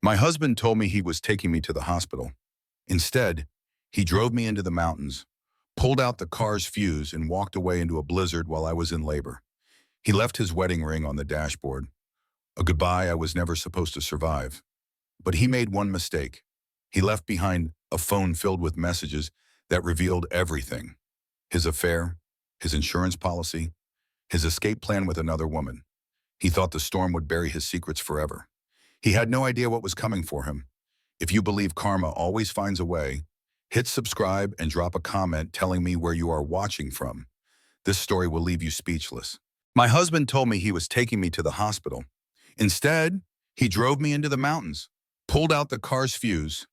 My husband told me he was taking me to the hospital. Instead, he drove me into the mountains, pulled out the car's fuse, and walked away into a blizzard while I was in labor. He left his wedding ring on the dashboard, a goodbye I was never supposed to survive. But he made one mistake. He left behind a phone filled with messages that revealed everything: his affair, his insurance policy, his escape plan with another woman. He thought the storm would bury his secrets forever. He had no idea what was coming for him. If you believe karma always finds a way, hit subscribe and drop a comment telling me where you are watching from. This story will leave you speechless. My husband told me he was taking me to the hospital. Instead, he drove me into the mountains, pulled out the car's fuse,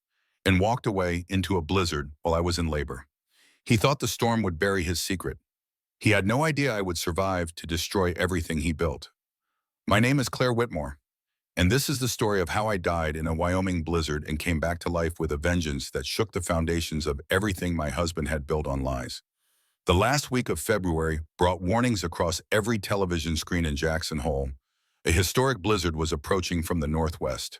and walked away into a blizzard while I was in labor. He thought the storm would bury his secret. He had no idea I would survive to destroy everything he built. My name is Claire Whitmore, and this is the story of how I died in a Wyoming blizzard and came back to life with a vengeance that shook the foundations of everything my husband had built on lies. The last week of February brought warnings across every television screen in Jackson Hole. A historic blizzard was approaching from the northwest,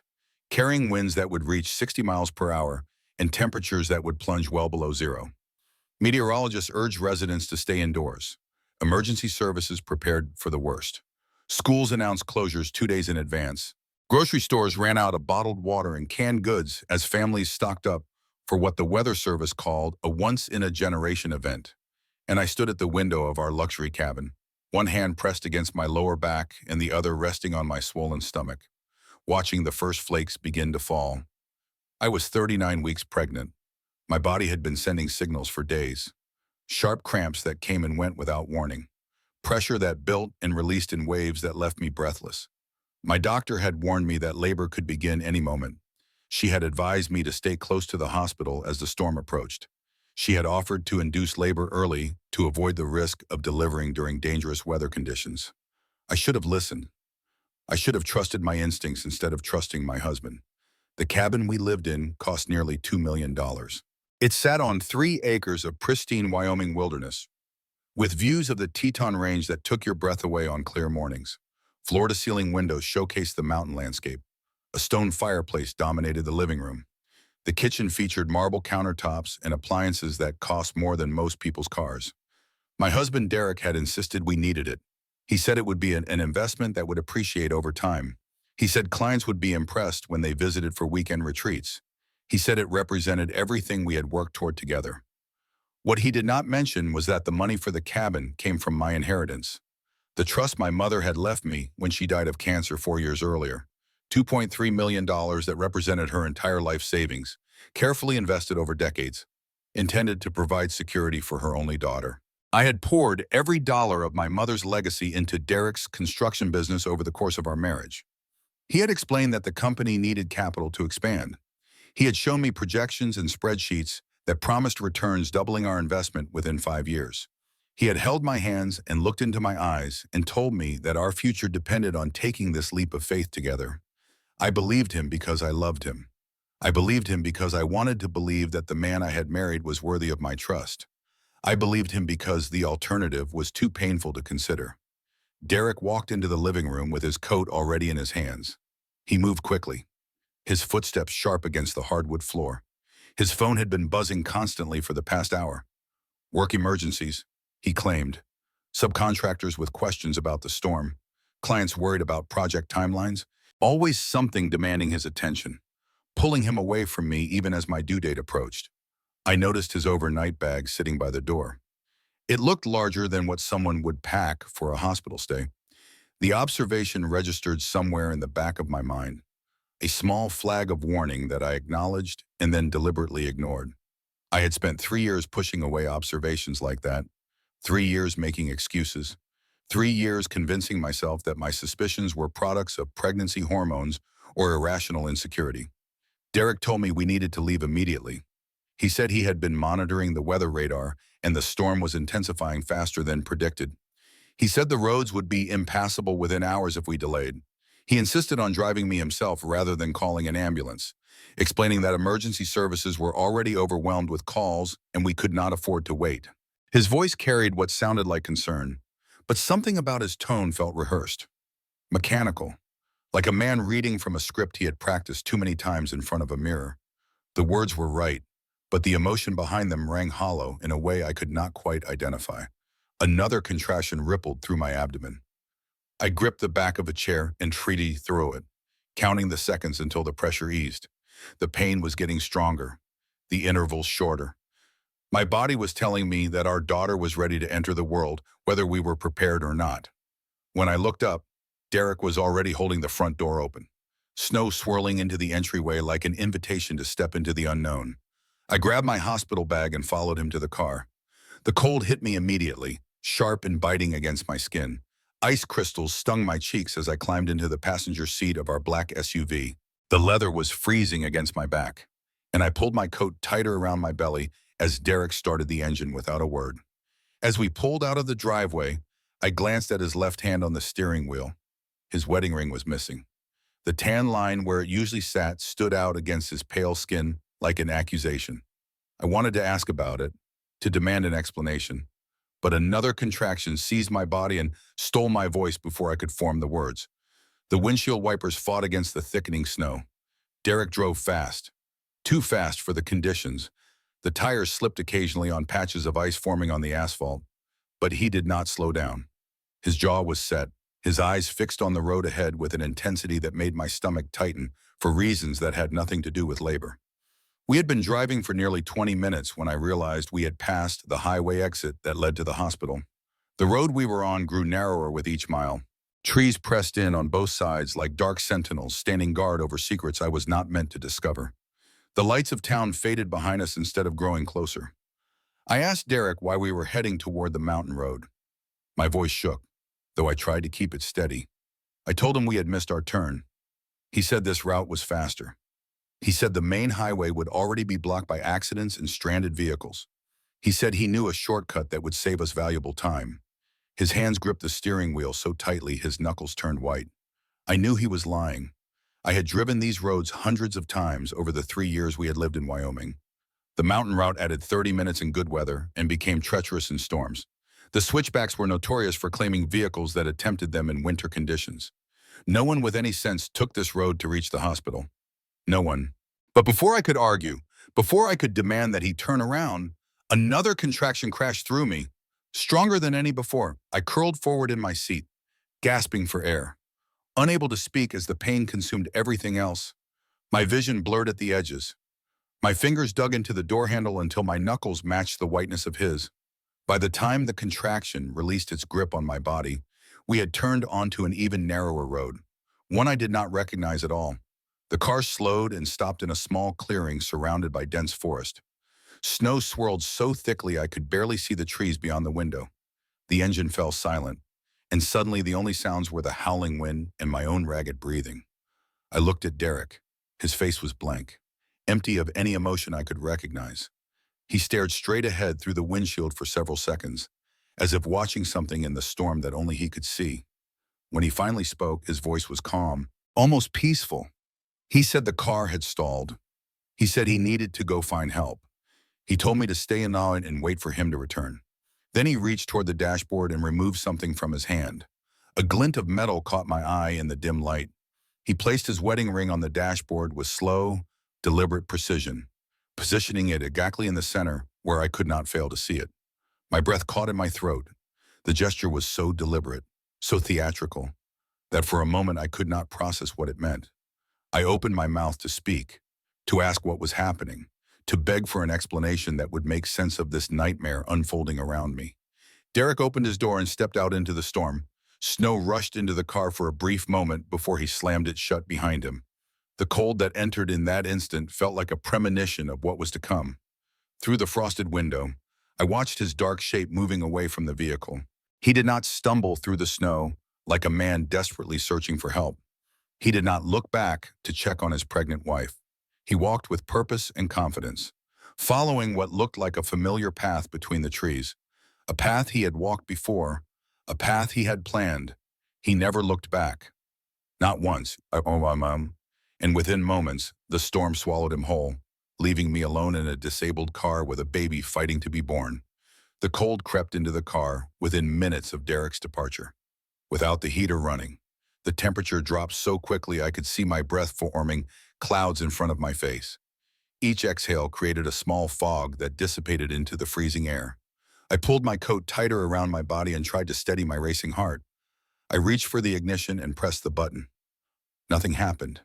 carrying winds that would reach 60 miles per hour and temperatures that would plunge well below zero. Meteorologists urged residents to stay indoors. Emergency services prepared for the worst. Schools announced closures 2 days in advance. Grocery stores ran out of bottled water and canned goods as families stocked up for what the Weather Service called a once-in-a-generation event. And I stood at the window of our luxury cabin, one hand pressed against my lower back and the other resting on my swollen stomach, watching the first flakes begin to fall. I was 39 weeks pregnant. My body had been sending signals for days. Sharp cramps that came and went without warning. Pressure that built and released in waves that left me breathless. My doctor had warned me that labor could begin any moment. She had advised me to stay close to the hospital as the storm approached. She had offered to induce labor early to avoid the risk of delivering during dangerous weather conditions. I should have listened. I should have trusted my instincts instead of trusting my husband. The cabin we lived in cost nearly $2 million. It sat on 3 acres of pristine Wyoming wilderness, with views of the Teton Range that took your breath away on clear mornings. Floor-to-ceiling windows showcased the mountain landscape. A stone fireplace dominated the living room. The kitchen featured marble countertops and appliances that cost more than most people's cars. My husband Derek had insisted we needed it. He said it would be an investment that would appreciate over time. He said clients would be impressed when they visited for weekend retreats. He said it represented everything we had worked toward together. What he did not mention was that the money for the cabin came from my inheritance. The trust my mother had left me when she died of cancer 4 years earlier. $2.3 million that represented her entire life savings, carefully invested over decades, intended to provide security for her only daughter. I had poured every dollar of my mother's legacy into Derek's construction business over the course of our marriage. He had explained that the company needed capital to expand. He had shown me projections and spreadsheets that promised returns doubling our investment within 5 years. He had held my hands and looked into my eyes and told me that our future depended on taking this leap of faith together. I believed him because I loved him. I believed him because I wanted to believe that the man I had married was worthy of my trust. I believed him because the alternative was too painful to consider. Derek walked into the living room with his coat already in his hands. He moved quickly, his footsteps sharp against the hardwood floor. His phone had been buzzing constantly for the past hour. Work emergencies, he claimed. Subcontractors with questions about the storm. Clients worried about project timelines. Always something demanding his attention, pulling him away from me even as my due date approached. I noticed his overnight bag sitting by the door. It looked larger than what someone would pack for a hospital stay. The observation registered somewhere in the back of my mind, a small flag of warning that I acknowledged and then deliberately ignored. I had spent 3 years pushing away observations like that, 3 years making excuses, 3 years convincing myself that my suspicions were products of pregnancy hormones or irrational insecurity. Derek told me we needed to leave immediately. He said he had been monitoring the weather radar and the storm was intensifying faster than predicted. He said the roads would be impassable within hours if we delayed. He insisted on driving me himself rather than calling an ambulance, explaining that emergency services were already overwhelmed with calls and we could not afford to wait. His voice carried what sounded like concern, but something about his tone felt rehearsed, mechanical, like a man reading from a script he had practiced too many times in front of a mirror. The words were right, but the emotion behind them rang hollow in a way I could not quite identify. Another contraction rippled through my abdomen. I gripped the back of a chair and treated through it, counting the seconds until the pressure eased. The pain was getting stronger, the intervals shorter. My body was telling me that our daughter was ready to enter the world, whether we were prepared or not. When I looked up, Derek was already holding the front door open, snow swirling into the entryway like an invitation to step into the unknown. I grabbed my hospital bag and followed him to the car. The cold hit me immediately, sharp and biting against my skin. Ice crystals stung my cheeks as I climbed into the passenger seat of our black SUV. The leather was freezing against my back, and I pulled my coat tighter around my belly as Derek started the engine without a word. As we pulled out of the driveway, I glanced at his left hand on the steering wheel. His wedding ring was missing. The tan line where it usually sat stood out against his pale skin like an accusation. I wanted to ask about it, to demand an explanation, but another contraction seized my body and stole my voice before I could form the words. The windshield wipers fought against the thickening snow. Derek drove fast, too fast for the conditions. The tires slipped occasionally on patches of ice forming on the asphalt, but he did not slow down. His jaw was set, his eyes fixed on the road ahead with an intensity that made my stomach tighten for reasons that had nothing to do with labor. We had been driving for nearly 20 minutes when I realized we had passed the highway exit that led to the hospital. The road we were on grew narrower with each mile. Trees pressed in on both sides like dark sentinels standing guard over secrets I was not meant to discover. The lights of town faded behind us instead of growing closer. I asked Derek why we were heading toward the mountain road. My voice shook, though I tried to keep it steady. I told him we had missed our turn. He said this route was faster. He said the main highway would already be blocked by accidents and stranded vehicles. He said he knew a shortcut that would save us valuable time. His hands gripped the steering wheel so tightly his knuckles turned white. I knew he was lying. I had driven these roads hundreds of times over the 3 years we had lived in Wyoming. The mountain route added 30 minutes in good weather and became treacherous in storms. The switchbacks were notorious for claiming vehicles that attempted them in winter conditions. No one with any sense took this road to reach the hospital. No one. But before I could argue, before I could demand that he turn around, another contraction crashed through me, stronger than any before. I curled forward in my seat, gasping for air, unable to speak as the pain consumed everything else. My vision blurred at the edges. My fingers dug into the door handle until my knuckles matched the whiteness of his. By the time the contraction released its grip on my body, we had turned onto an even narrower road, one I did not recognize at all. The car slowed and stopped in a small clearing surrounded by dense forest. Snow swirled so thickly I could barely see the trees beyond the window. The engine fell silent, and suddenly the only sounds were the howling wind and my own ragged breathing. I looked at Derek. His face was blank, empty of any emotion I could recognize. He stared straight ahead through the windshield for several seconds, as if watching something in the storm that only he could see. When he finally spoke, his voice was calm, almost peaceful. He said the car had stalled. He said he needed to go find help. He told me to stay in line and wait for him to return. Then he reached toward the dashboard and removed something from his hand. A glint of metal caught my eye in the dim light. He placed his wedding ring on the dashboard with slow, deliberate precision, positioning it exactly in the center where I could not fail to see it. My breath caught in my throat. The gesture was so deliberate, so theatrical, that for a moment I could not process what it meant. I opened my mouth to speak, to ask what was happening, to beg for an explanation that would make sense of this nightmare unfolding around me. Derek opened his door and stepped out into the storm. Snow rushed into the car for a brief moment before he slammed it shut behind him. The cold that entered in that instant felt like a premonition of what was to come. Through the frosted window, I watched his dark shape moving away from the vehicle. He did not stumble through the snow like a man desperately searching for help. He did not look back to check on his pregnant wife. He walked with purpose and confidence, following what looked like a familiar path between the trees, a path he had walked before, a path he had planned. He never looked back. Not once, and within moments, the storm swallowed him whole, leaving me alone in a disabled car with a baby fighting to be born. The cold crept into the car within minutes of Derek's departure. Without the heater running, The temperature dropped so quickly I could see my breath forming clouds in front of my face. Each exhale created a small fog that dissipated into the freezing air. I pulled my coat tighter around my body and tried to steady my racing heart. I reached for the ignition and pressed the button. Nothing happened.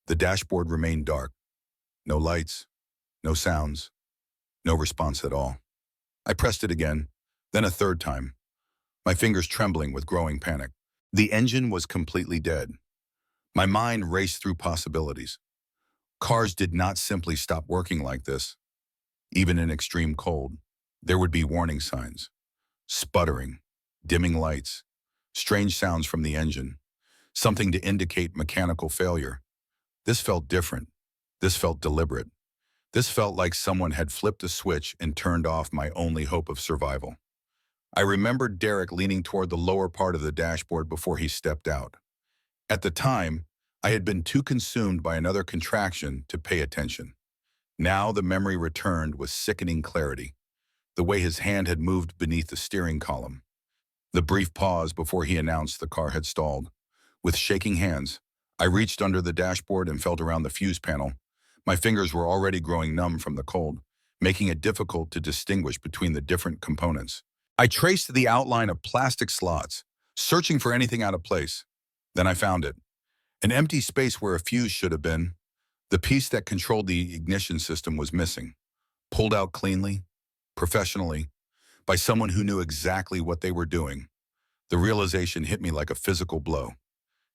The dashboard remained dark. No lights, no sounds, no response at all. I pressed it again, then a third time, my fingers trembling with growing panic. The engine was completely dead. My mind raced through possibilities. Cars did not simply stop working like this. Even in extreme cold, there would be warning signs, sputtering, dimming lights, strange sounds from the engine, something to indicate mechanical failure. This felt different. This felt deliberate. This felt like someone had flipped a switch and turned off my only hope of survival. I remembered Derek leaning toward the lower part of the dashboard before he stepped out. At the time, I had been too consumed by another contraction to pay attention. Now the memory returned with sickening clarity, the way his hand had moved beneath the steering column, the brief pause before he announced the car had stalled. With shaking hands, I reached under the dashboard and felt around the fuse panel. My fingers were already growing numb from the cold, making it difficult to distinguish between the different components. I traced the outline of plastic slots, searching for anything out of place. Then I found it. An empty space where a fuse should have been. The piece that controlled the ignition system was missing, pulled out cleanly, professionally, by someone who knew exactly what they were doing. The realization hit me like a physical blow.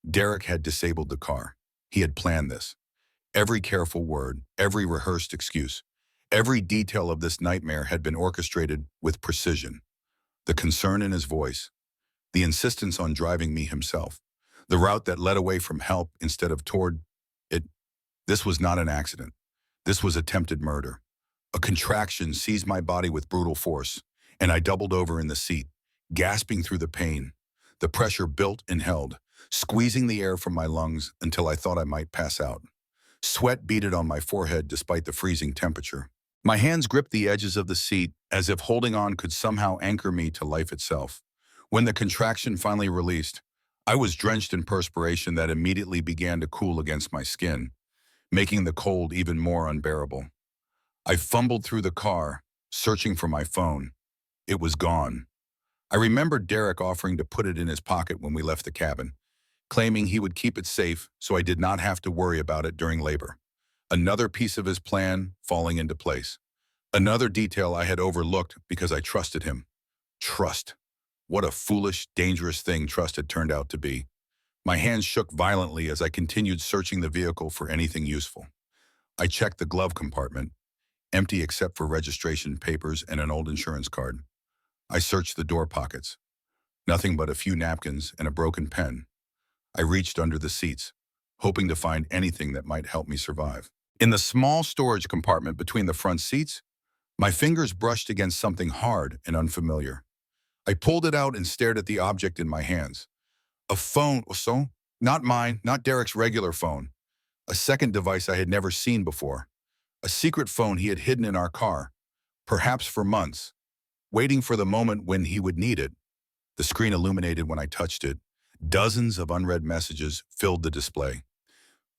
Derek had disabled the car. He had planned this. Every careful word, every rehearsed excuse, every detail of this nightmare had been orchestrated with precision. The concern in his voice, the insistence on driving me himself, the route that led away from help instead of toward it. This was not an accident. This was attempted murder. A contraction seized my body with brutal force, and I doubled over in the seat, gasping through the pain. The pressure built and held, squeezing the air from my lungs until I thought I might pass out. Sweat beaded on my forehead despite the freezing temperature. My hands gripped the edges of the seat as if holding on could somehow anchor me to life itself. When the contraction finally released, I was drenched in perspiration that immediately began to cool against my skin, making the cold even more unbearable. I fumbled through the car, searching for my phone. It was gone. I remembered Derek offering to put it in his pocket when we left the cabin, claiming he would keep it safe so I did not have to worry about it during labor. Another piece of his plan falling into place. Another detail I had overlooked because I trusted him. Trust. What a foolish, dangerous thing trust had turned out to be. My hands shook violently as I continued searching the vehicle for anything useful. I checked the glove compartment, empty except for registration papers and an old insurance card. I searched the door pockets. Nothing but a few napkins and a broken pen. I reached under the seats, hoping to find anything that might help me survive. In the small storage compartment between the front seats, my fingers brushed against something hard and unfamiliar. I pulled it out and stared at the object in my hands. A phone, not mine, not Derek's regular phone. A second device I had never seen before. A secret phone he had hidden in our car, perhaps for months, waiting for the moment when he would need it. The screen illuminated when I touched it. Dozens of unread messages filled the display.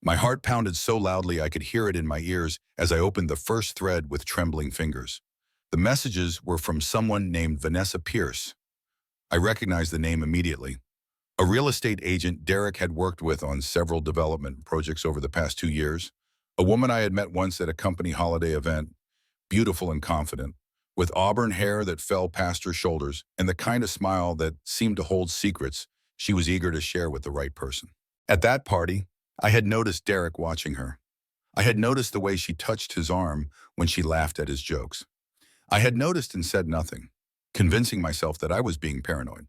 My heart pounded so loudly I could hear it in my ears as I opened the first thread with trembling fingers. The messages were from someone named Vanessa Pierce. I recognized the name immediately. A real estate agent Derek had worked with on several development projects over the past 2 years. A woman I had met once at a company holiday event, beautiful and confident, with auburn hair that fell past her shoulders and the kind of smile that seemed to hold secrets she was eager to share with the right person. At that party, I had noticed Derek watching her. I had noticed the way she touched his arm when she laughed at his jokes. I had noticed and said nothing, convincing myself that I was being paranoid,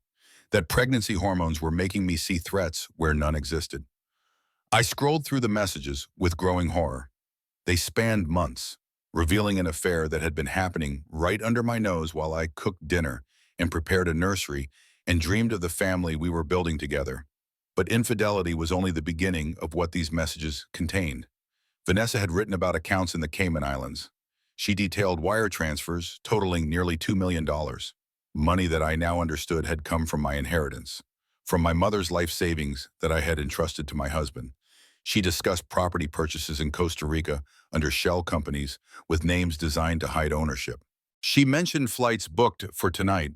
that pregnancy hormones were making me see threats where none existed. I scrolled through the messages with growing horror. They spanned months, revealing an affair that had been happening right under my nose while I cooked dinner and prepared a nursery and dreamed of the family we were building together. But infidelity was only the beginning of what these messages contained. Vanessa had written about accounts in the Cayman Islands. She detailed wire transfers totaling nearly $2 million, money that I now understood had come from my inheritance. from my mother's life savings that I had entrusted to my husband. She discussed property purchases in Costa Rica under shell companies with names designed to hide ownership. She mentioned flights booked for tonight,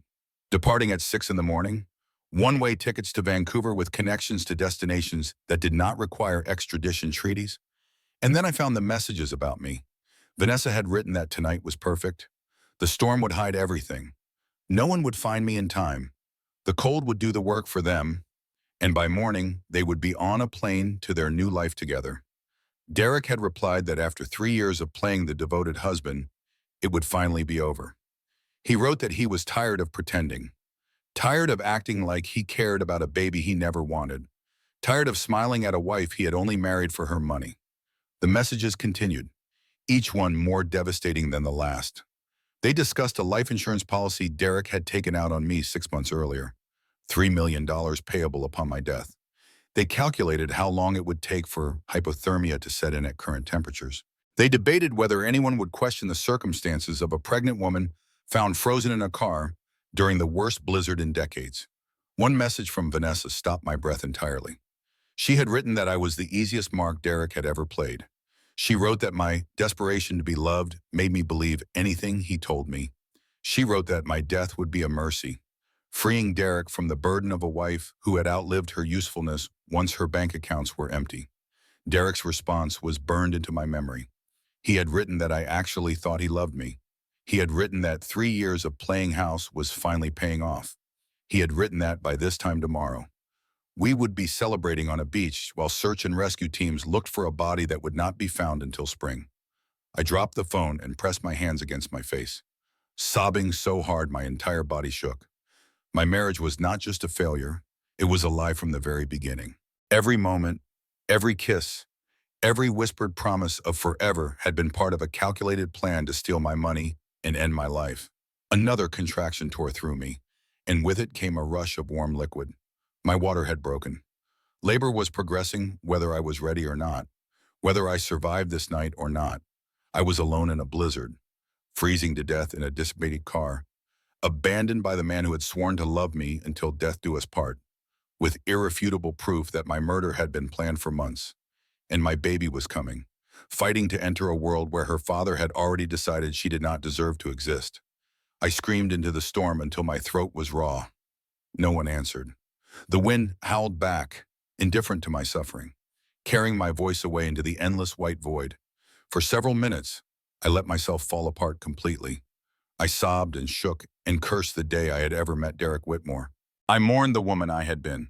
departing at 6 in the morning, one-way tickets to Vancouver with connections to destinations that did not require extradition treaties. And then I found the messages about me. Vanessa had written that tonight was perfect. The storm would hide everything. No one would find me in time. The cold would do the work for them, and by morning, they would be on a plane to their new life together. Derek had replied that after 3 years of playing the devoted husband, it would finally be over. He wrote that he was tired of pretending, tired of acting like he cared about a baby he never wanted, tired of smiling at a wife he had only married for her money. The messages continued, each one more devastating than the last. They discussed a life insurance policy Derek had taken out on me 6 months earlier, $3 million payable upon my death. They calculated how long it would take for hypothermia to set in at current temperatures. They debated whether anyone would question the circumstances of a pregnant woman found frozen in a car during the worst blizzard in decades. One message from Vanessa stopped my breath entirely. She had written that I was the easiest mark Derek had ever played. She wrote that my desperation to be loved made me believe anything he told me. She wrote that my death would be a mercy, freeing Derek from the burden of a wife who had outlived her usefulness once her bank accounts were empty. Derek's response was burned into my memory. He had written that I actually thought he loved me. He had written that 3 years of playing house was finally paying off. He had written that by this time tomorrow, we would be celebrating on a beach while search and rescue teams looked for a body that would not be found until spring. I dropped the phone and pressed my hands against my face, sobbing so hard my entire body shook. My marriage was not just a failure, it was a lie from the very beginning. Every moment, every kiss, every whispered promise of forever had been part of a calculated plan to steal my money and end my life. Another contraction tore through me, and with it came a rush of warm liquid. My water had broken. Labor was progressing whether I was ready or not, whether I survived this night or not. I was alone in a blizzard, freezing to death in a dissipated car, abandoned by the man who had sworn to love me until death do us part, with irrefutable proof that my murder had been planned for months. And my baby was coming, fighting to enter a world where her father had already decided she did not deserve to exist. I screamed into the storm until my throat was raw. No one answered. The wind howled back, indifferent to my suffering, carrying my voice away into the endless white void. For several minutes, I let myself fall apart completely. I sobbed and shook and cursed the day I had ever met Derek Whitmore. I mourned the woman I had been,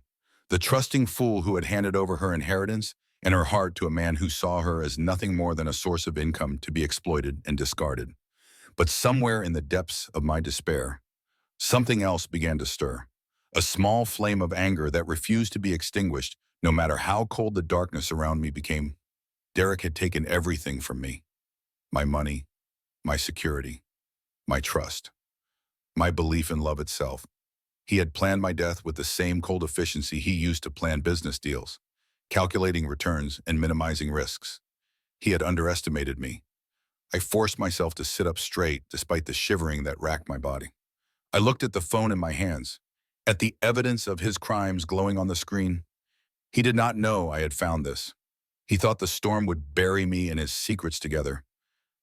the trusting fool who had handed over her inheritance and her heart to a man who saw her as nothing more than a source of income to be exploited and discarded. But somewhere in the depths of my despair, something else began to stir. A small flame of anger that refused to be extinguished, no matter how cold the darkness around me became. Derek had taken everything from me. My money, my security, my trust, my belief in love itself. He had planned my death with the same cold efficiency he used to plan business deals, calculating returns and minimizing risks. He had underestimated me. I forced myself to sit up straight despite the shivering that racked my body. I looked at the phone in my hands, at the evidence of his crimes glowing on the screen. He did not know I had found this. He thought the storm would bury me and his secrets together,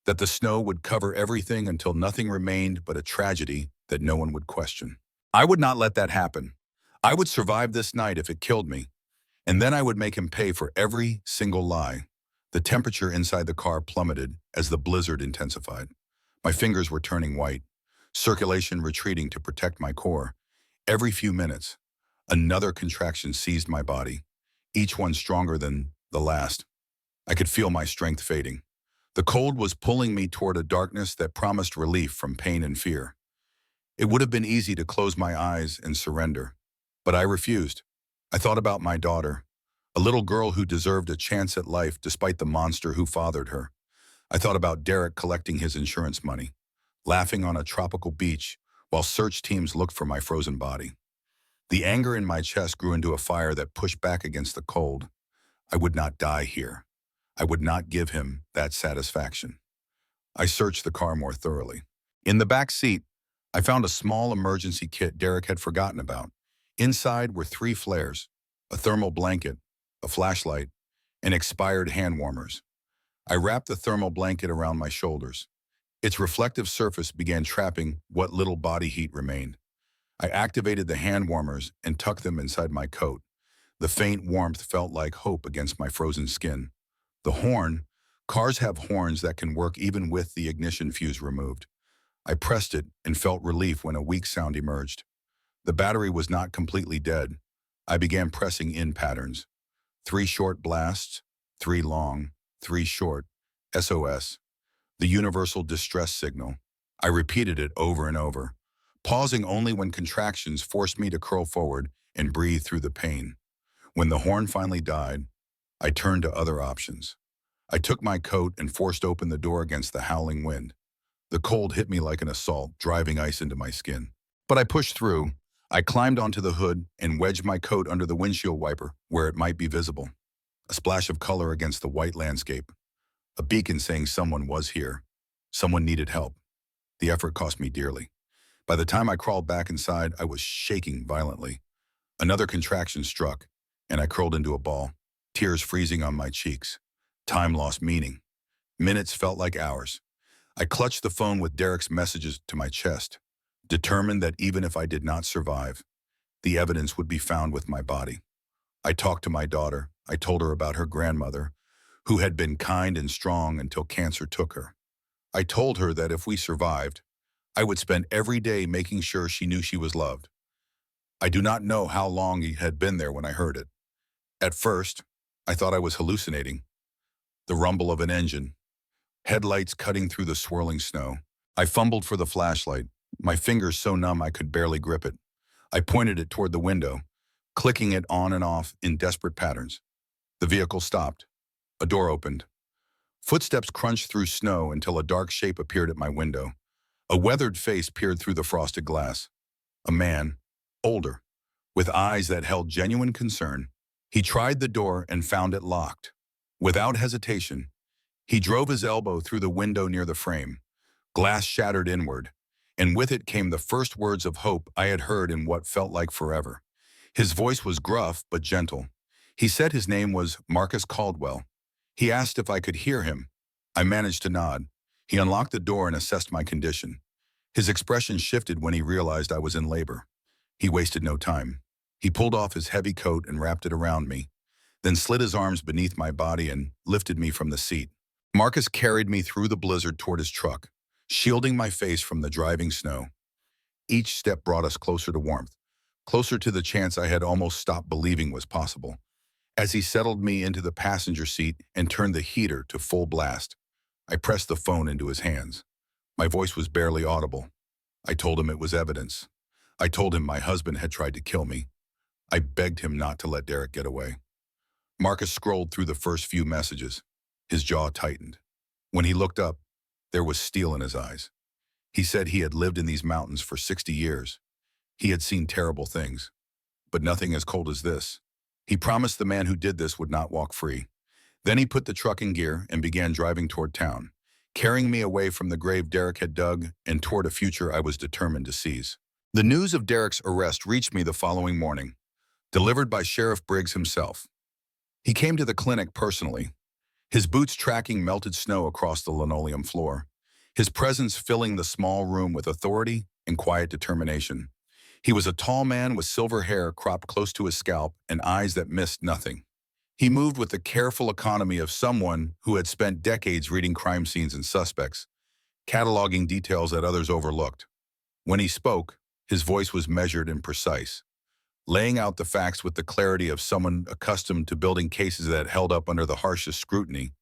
that the snow would cover everything until nothing remained but a tragedy that no one would question. I would not let that happen. I would survive this night if it killed me, and then I would make him pay for every single lie. The temperature inside the car plummeted as the blizzard intensified. My fingers were turning white, circulation retreating to protect my core. Every few minutes, another contraction seized my body, each one stronger than the last. I could feel my strength fading. The cold was pulling me toward a darkness that promised relief from pain and fear. It would have been easy to close my eyes and surrender, but I refused. I thought about my daughter, a little girl who deserved a chance at life despite the monster who fathered her. I thought about Derek collecting his insurance money, laughing on a tropical beach while search teams looked for my frozen body. The anger in my chest grew into a fire that pushed back against the cold. I would not die here. I would not give him that satisfaction. I searched the car more thoroughly. In the back seat, I found a small emergency kit Derek had forgotten about. Inside were 3 flares, a thermal blanket, a flashlight, and expired hand warmers. I wrapped the thermal blanket around my shoulders. Its reflective surface began trapping what little body heat remained. I activated the hand warmers and tucked them inside my coat. The faint warmth felt like hope against my frozen skin. The horn. Cars have horns that can work even with the ignition fuse removed. I pressed it and felt relief when a weak sound emerged. The battery was not completely dead. I began pressing in patterns. 3 short blasts, 3 long, 3 short. SOS. The universal distress signal. I repeated it over and over, pausing only when contractions forced me to curl forward and breathe through the pain. When the horn finally died, I turned to other options. I took my coat and forced open the door against the howling wind. The cold hit me like an assault, driving ice into my skin. But I pushed through. I climbed onto the hood and wedged my coat under the windshield wiper where it might be visible. A splash of color against the white landscape. A beacon saying someone was here. Someone needed help. The effort cost me dearly. By the time I crawled back inside, I was shaking violently. Another contraction struck, and I curled into a ball, tears freezing on my cheeks. Time lost meaning. Minutes felt like hours. I clutched the phone with Derek's messages to my chest, determined that even if I did not survive, the evidence would be found with my body. I talked to my daughter. I told her about her grandmother, who had been kind and strong until cancer took her. I told her that if we survived, I would spend every day making sure she knew she was loved. I do not know how long he had been there when I heard it. At first, I thought I was hallucinating. The rumble of an engine, headlights cutting through the swirling snow. I fumbled for the flashlight, my fingers so numb I could barely grip it. I pointed it toward the window, clicking it on and off in desperate patterns. The vehicle stopped. A door opened. Footsteps crunched through snow until a dark shape appeared at my window. A weathered face peered through the frosted glass. A man, older, with eyes that held genuine concern. He tried the door and found it locked. Without hesitation, he drove his elbow through the window near the frame. Glass shattered inward, and with it came the first words of hope I had heard in what felt like forever. His voice was gruff but gentle. He said his name was Marcus Caldwell. He asked if I could hear him. I managed to nod. He unlocked the door and assessed my condition. His expression shifted when he realized I was in labor. He wasted no time. He pulled off his heavy coat and wrapped it around me, then slid his arms beneath my body and lifted me from the seat. Marcus carried me through the blizzard toward his truck, shielding my face from the driving snow. Each step brought us closer to warmth, closer to the chance I had almost stopped believing was possible. As he settled me into the passenger seat and turned the heater to full blast, I pressed the phone into his hands. My voice was barely audible. I told him it was evidence. I told him my husband had tried to kill me. I begged him not to let Derek get away. Marcus scrolled through the first few messages. His jaw tightened. When he looked up, there was steel in his eyes. He said he had lived in these mountains for 60 years. He had seen terrible things, but nothing as cold as this. He promised the man who did this would not walk free. Then he put the truck in gear and began driving toward town, carrying me away from the grave Derek had dug and toward a future I was determined to seize. The news of Derek's arrest reached me the following morning, delivered by Sheriff Briggs himself. He came to the clinic personally, his boots tracking melted snow across the linoleum floor, his presence filling the small room with authority and quiet determination. He was a tall man with silver hair cropped close to his scalp and eyes that missed nothing. He moved with the careful economy of someone who had spent decades reading crime scenes and suspects, cataloging details that others overlooked. When he spoke, his voice was measured and precise, laying out the facts with the clarity of someone accustomed to building cases that held up under the harshest scrutiny.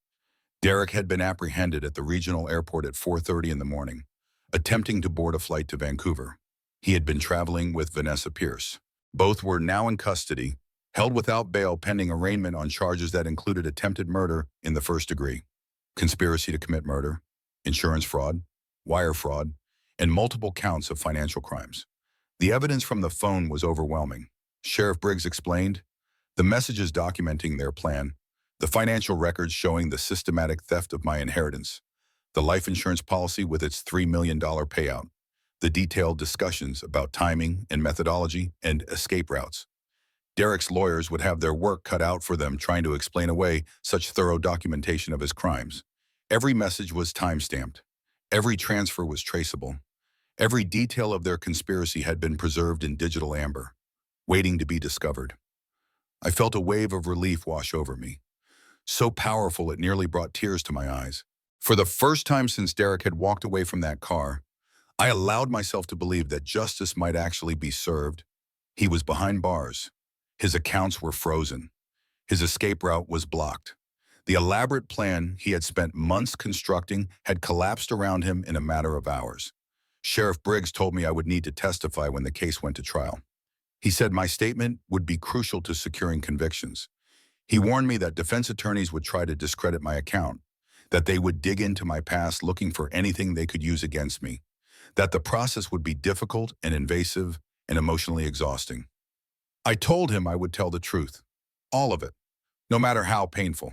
Derek had been apprehended at the regional airport at 4:30 in the morning, attempting to board a flight to Vancouver. He had been traveling with Vanessa Pierce. Both were now in custody, held without bail pending arraignment on charges that included attempted murder in the first degree, conspiracy to commit murder, insurance fraud, wire fraud, and multiple counts of financial crimes. The evidence from the phone was overwhelming. Sheriff Briggs explained, the messages documenting their plan, the financial records showing the systematic theft of my inheritance, the life insurance policy with its $3 million payout, the detailed discussions about timing and methodology and escape routes. Derek's lawyers would have their work cut out for them trying to explain away such thorough documentation of his crimes. Every message was time-stamped. Every transfer was traceable. Every detail of their conspiracy had been preserved in digital amber, waiting to be discovered. I felt a wave of relief wash over me, so powerful it nearly brought tears to my eyes. For the first time since Derek had walked away from that car, I allowed myself to believe that justice might actually be served. He was behind bars. His accounts were frozen. His escape route was blocked. The elaborate plan he had spent months constructing had collapsed around him in a matter of hours. Sheriff Briggs told me I would need to testify when the case went to trial. He said my statement would be crucial to securing convictions. He warned me that defense attorneys would try to discredit my account, that they would dig into my past looking for anything they could use against me, that the process would be difficult and invasive and emotionally exhausting. I told him I would tell the truth, all of it, no matter how painful.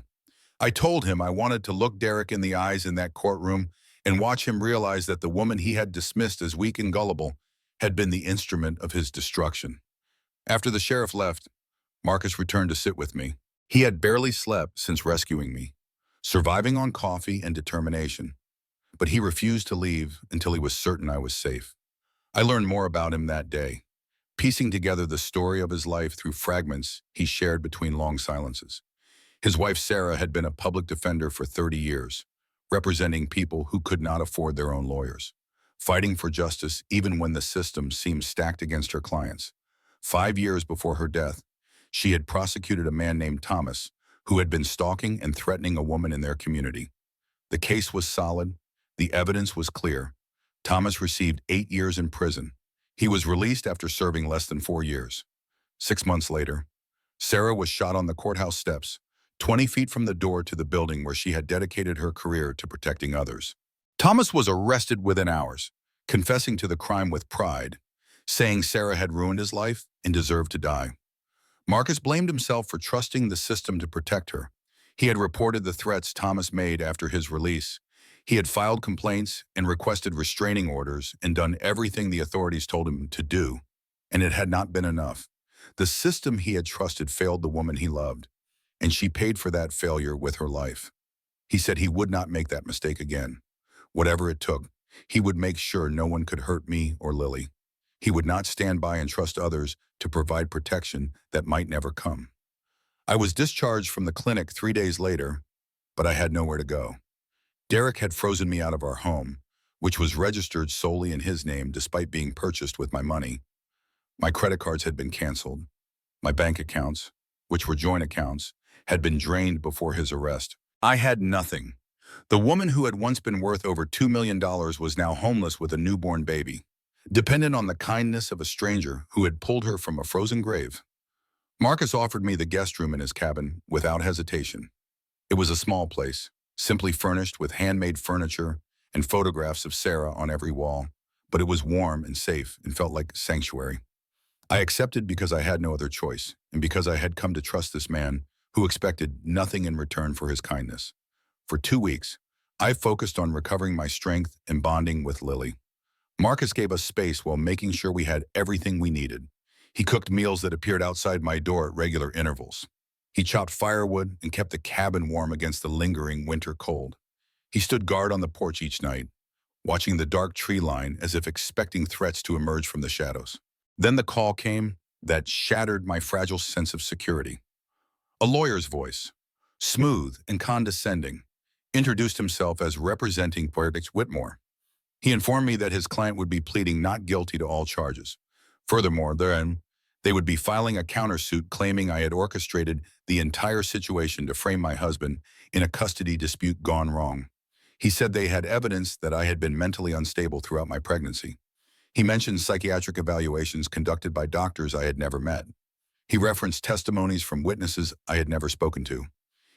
I told him I wanted to look Derek in the eyes in that courtroom and watch him realize that the woman he had dismissed as weak and gullible had been the instrument of his destruction. After the sheriff left, Marcus returned to sit with me. He had barely slept since rescuing me, surviving on coffee and determination. But he refused to leave until he was certain I was safe. I learned more about him that day, piecing together the story of his life through fragments he shared between long silences. His wife Sarah had been a public defender for 30 years, representing people who could not afford their own lawyers, fighting for justice even when the system seemed stacked against her clients. 5 years before her death, she had prosecuted a man named Thomas, who had been stalking and threatening a woman in their community. The case was solid. The evidence was clear. Thomas received 8 years in prison. He was released after serving less than 4 years. 6 months later, Sarah was shot on the courthouse steps, 20 feet from the door to the building where she had dedicated her career to protecting others. Thomas was arrested within hours, confessing to the crime with pride, saying Sarah had ruined his life and deserved to die. Marcus blamed himself for trusting the system to protect her. He had reported the threats Thomas made after his release. He had filed complaints and requested restraining orders and done everything the authorities told him to do, and it had not been enough. The system he had trusted failed the woman he loved, and she paid for that failure with her life. He said he would not make that mistake again. Whatever it took, he would make sure no one could hurt me or Lily. He would not stand by and trust others to provide protection that might never come. I was discharged from the clinic 3 days later, but I had nowhere to go. Derek had frozen me out of our home, which was registered solely in his name despite being purchased with my money. My credit cards had been canceled. My bank accounts, which were joint accounts, had been drained before his arrest. I had nothing. The woman who had once been worth over $2 million was now homeless with a newborn baby, dependent on the kindness of a stranger who had pulled her from a frozen grave. Marcus offered me the guest room in his cabin without hesitation. It was a small place, simply furnished with handmade furniture and photographs of Sarah on every wall, but it was warm and safe and felt like sanctuary. I accepted because I had no other choice, and because I had come to trust this man who expected nothing in return for his kindness. For 2 weeks, I focused on recovering my strength and bonding with Lily. Marcus gave us space while making sure we had everything we needed. He cooked meals that appeared outside my door at regular intervals. He chopped firewood and kept the cabin warm against the lingering winter cold. He stood guard on the porch each night, watching the dark tree line as if expecting threats to emerge from the shadows. Then the call came that shattered my fragile sense of security. A lawyer's voice, smooth and condescending, introduced himself as representing Verdict Whitmore. He informed me that his client would be pleading not guilty to all charges. Furthermore, they would be filing a countersuit claiming I had orchestrated the entire situation to frame my husband in a custody dispute gone wrong. He said they had evidence that I had been mentally unstable throughout my pregnancy. He mentioned psychiatric evaluations conducted by doctors I had never met. He referenced testimonies from witnesses I had never spoken to.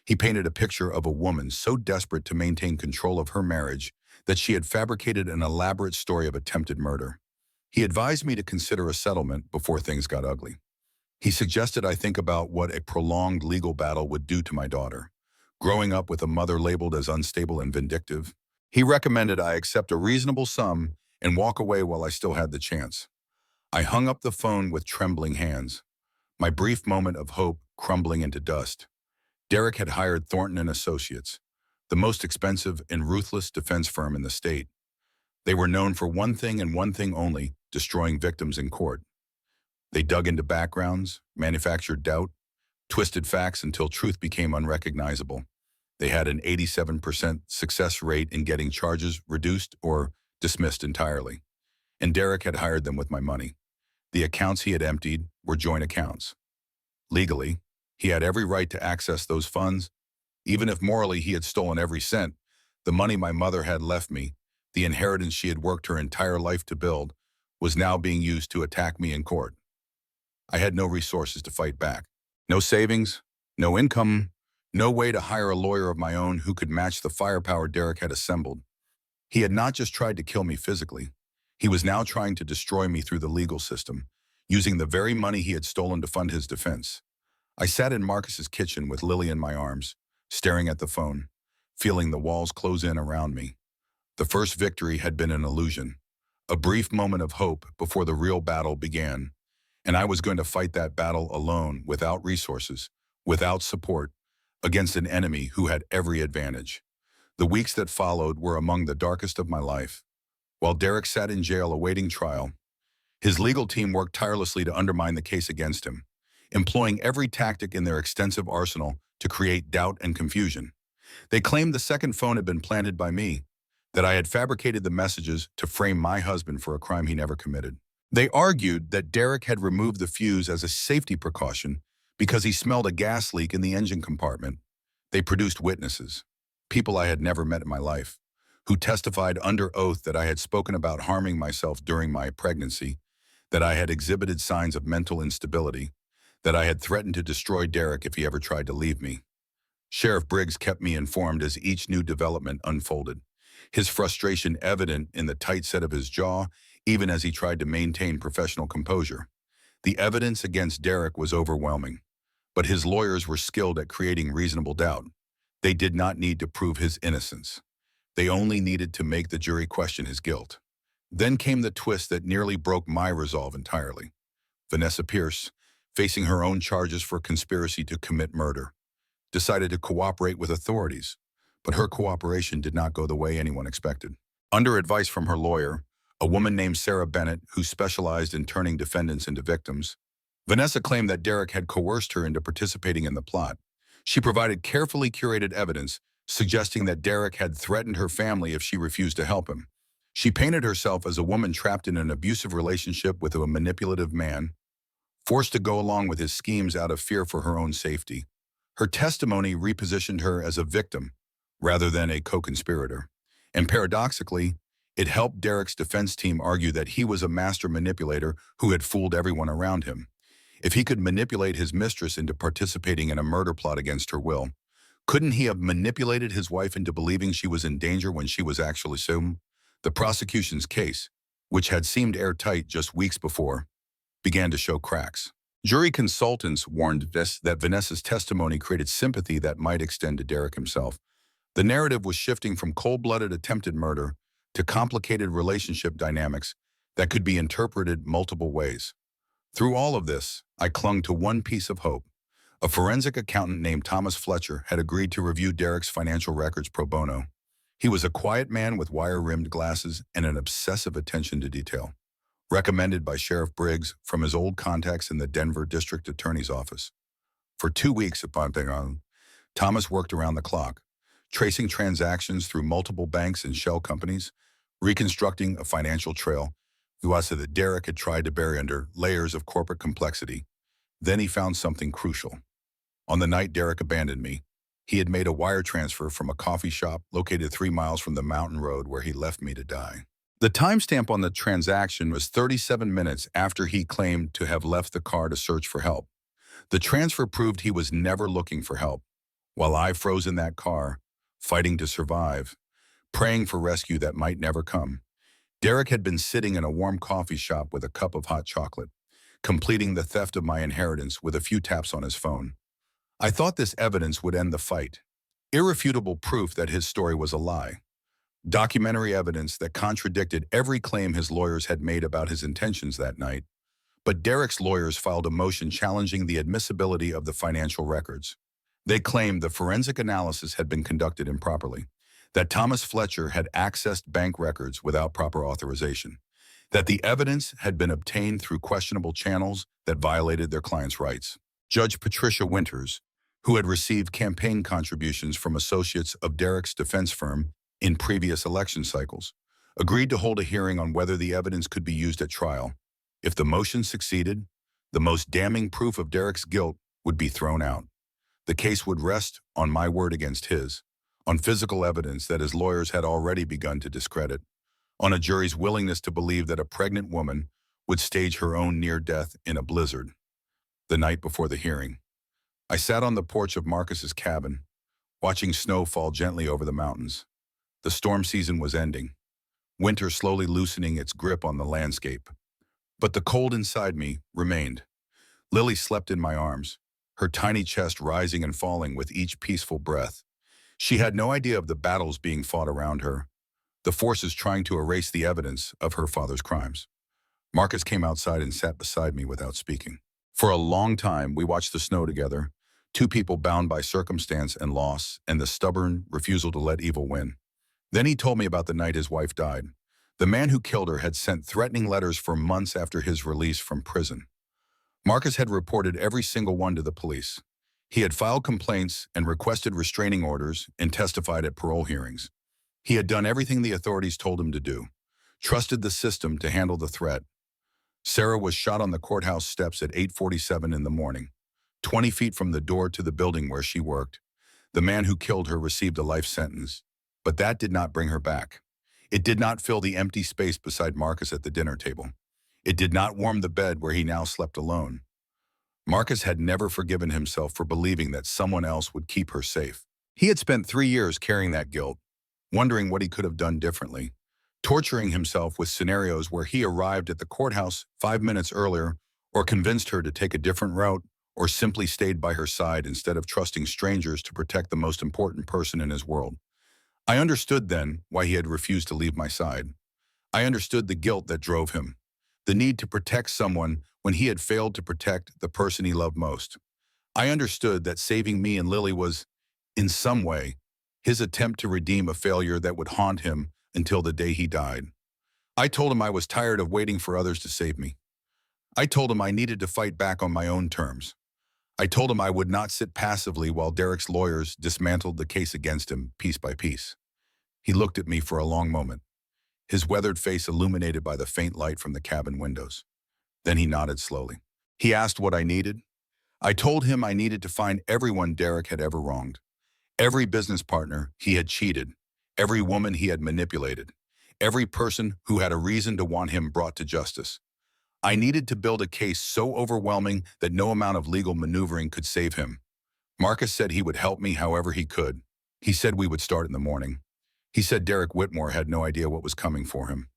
He painted a picture of a woman so desperate to maintain control of her marriage that she had fabricated an elaborate story of attempted murder. He advised me to consider a settlement before things got ugly. He suggested I think about what a prolonged legal battle would do to my daughter. Growing up with a mother labeled as unstable and vindictive, he recommended I accept a reasonable sum and walk away while I still had the chance. I hung up the phone with trembling hands, my brief moment of hope crumbling into dust. Derek had hired Thornton and Associates, the most expensive and ruthless defense firm in the state. They were known for one thing and one thing only, destroying victims in court. They dug into backgrounds, manufactured doubt, twisted facts until truth became unrecognizable. They had an 87% success rate in getting charges reduced or dismissed entirely. And Derek had hired them with my money. The accounts he had emptied were joint accounts. Legally, he had every right to access those funds. Even if morally he had stolen every cent, the money my mother had left me, the inheritance she had worked her entire life to build, was now being used to attack me in court. I had no resources to fight back. No savings, no income, no way to hire a lawyer of my own who could match the firepower Derek had assembled. He had not just tried to kill me physically. He was now trying to destroy me through the legal system, using the very money he had stolen to fund his defense. I sat in Marcus's kitchen with Lily in my arms, staring at the phone, feeling the walls close in around me. The first victory had been an illusion, a brief moment of hope before the real battle began. And I was going to fight that battle alone, without resources, without support, against an enemy who had every advantage. The weeks that followed were among the darkest of my life. While Derek sat in jail awaiting trial, his legal team worked tirelessly to undermine the case against him, employing every tactic in their extensive arsenal to create doubt and confusion. They claimed the second phone had been planted by me, that I had fabricated the messages to frame my husband for a crime he never committed. They argued that Derek had removed the fuse as a safety precaution because he smelled a gas leak in the engine compartment. They produced witnesses, people I had never met in my life, who testified under oath that I had spoken about harming myself during my pregnancy, that I had exhibited signs of mental instability, that I had threatened to destroy Derek if he ever tried to leave me. Sheriff Briggs kept me informed as each new development unfolded, his frustration evident in the tight set of his jaw, even as he tried to maintain professional composure. The evidence against Derek was overwhelming, but his lawyers were skilled at creating reasonable doubt. They did not need to prove his innocence. They only needed to make the jury question his guilt. Then came the twist that nearly broke my resolve entirely. Vanessa Pierce, facing her own charges for conspiracy to commit murder, decided to cooperate with authorities, but her cooperation did not go the way anyone expected. Under advice from her lawyer, a woman named Sarah Bennett, who specialized in turning defendants into victims, Vanessa claimed that Derek had coerced her into participating in the plot. She provided carefully curated evidence, suggesting that Derek had threatened her family if she refused to help him. She painted herself as a woman trapped in an abusive relationship with a manipulative man, forced to go along with his schemes out of fear for her own safety. Her testimony repositioned her as a victim rather than a co-conspirator. And paradoxically, it helped Derek's defense team argue that he was a master manipulator who had fooled everyone around him. If he could manipulate his mistress into participating in a murder plot against her will, couldn't he have manipulated his wife into believing she was in danger when she was actually so? The prosecution's case, which had seemed airtight just weeks before, began to show cracks. Jury consultants warned that Vanessa's testimony created sympathy that might extend to Derek himself. The narrative was shifting from cold-blooded attempted murder to complicated relationship dynamics that could be interpreted multiple ways. Through all of this, I clung to one piece of hope. A forensic accountant named Thomas Fletcher had agreed to review Derek's financial records pro bono. He was a quiet man with wire-rimmed glasses and an obsessive attention to detail, recommended by Sheriff Briggs from his old contacts in the Denver District Attorney's Office. For 2 weeks upon Pengon, Thomas worked around the clock, tracing transactions through multiple banks and shell companies, reconstructing a financial trail that Derek had tried to bury under layers of corporate complexity. Then he found something crucial. On the night Derek abandoned me, he had made a wire transfer from a coffee shop located 3 miles from the mountain road where he left me to die. The timestamp on the transaction was 37 minutes after he claimed to have left the car to search for help. The transfer proved he was never looking for help, while I froze in that car, fighting to survive, praying for rescue that might never come. Derek had been sitting in a warm coffee shop with a cup of hot chocolate, completing the theft of my inheritance with a few taps on his phone. I thought this evidence would end the fight, irrefutable proof that his story was a lie. Documentary evidence that contradicted every claim his lawyers had made about his intentions that night. But Derek's lawyers filed a motion challenging the admissibility of the financial records. They claimed the forensic analysis had been conducted improperly, that Thomas Fletcher had accessed bank records without proper authorization, that the evidence had been obtained through questionable channels that violated their client's rights. Judge Patricia Winters, who had received campaign contributions from associates of Derek's defense firm in previous election cycles, agreed to hold a hearing on whether the evidence could be used at trial. If the motion succeeded, the most damning proof of Derek's guilt would be thrown out. The case would rest on my word against his, on physical evidence that his lawyers had already begun to discredit, on a jury's willingness to believe that a pregnant woman would stage her own near death in a blizzard. The night before the hearing, I sat on the porch of Marcus's cabin, watching snow fall gently over the mountains. The storm season was ending, winter slowly loosening its grip on the landscape. But the cold inside me remained. Lily slept in my arms, her tiny chest rising and falling with each peaceful breath. She had no idea of the battles being fought around her, the forces trying to erase the evidence of her father's crimes. Marcus came outside and sat beside me without speaking. For a long time, we watched the snow together, two people bound by circumstance and loss and the stubborn refusal to let evil win. Then he told me about the night his wife died. The man who killed her had sent threatening letters for months after his release from prison. Marcus had reported every single one to the police. He had filed complaints and requested restraining orders and testified at parole hearings. He had done everything the authorities told him to do, trusted the system to handle the threat. Sarah was shot on the courthouse steps at 8:47 in the morning, 20 feet from the door to the building where she worked. The man who killed her received a life sentence, but that did not bring her back. It did not fill the empty space beside Marcus at the dinner table. It did not warm the bed where he now slept alone. Marcus had never forgiven himself for believing that someone else would keep her safe. He had spent 3 years carrying that guilt, wondering what he could have done differently, torturing himself with scenarios where he arrived at the courthouse 5 minutes earlier, or convinced her to take a different route, or simply stayed by her side instead of trusting strangers to protect the most important person in his world. I understood then why he had refused to leave my side. I understood the guilt that drove him, the need to protect someone when he had failed to protect the person he loved most. I understood that saving me and Lily was, in some way, his attempt to redeem a failure that would haunt him until the day he died. I told him I was tired of waiting for others to save me. I told him I needed to fight back on my own terms. I told him I would not sit passively while Derek's lawyers dismantled the case against him piece by piece. He looked at me for a long moment, his weathered face illuminated by the faint light from the cabin windows. Then he nodded slowly. He asked what I needed. I told him I needed to find everyone Derek had ever wronged, every business partner he had cheated, every woman he had manipulated, every person who had a reason to want him brought to justice. I needed to build a case so overwhelming that no amount of legal maneuvering could save him. Marcus said he would help me however he could. He said we would start in the morning. He said Derek Whitmore had no idea what was coming for him.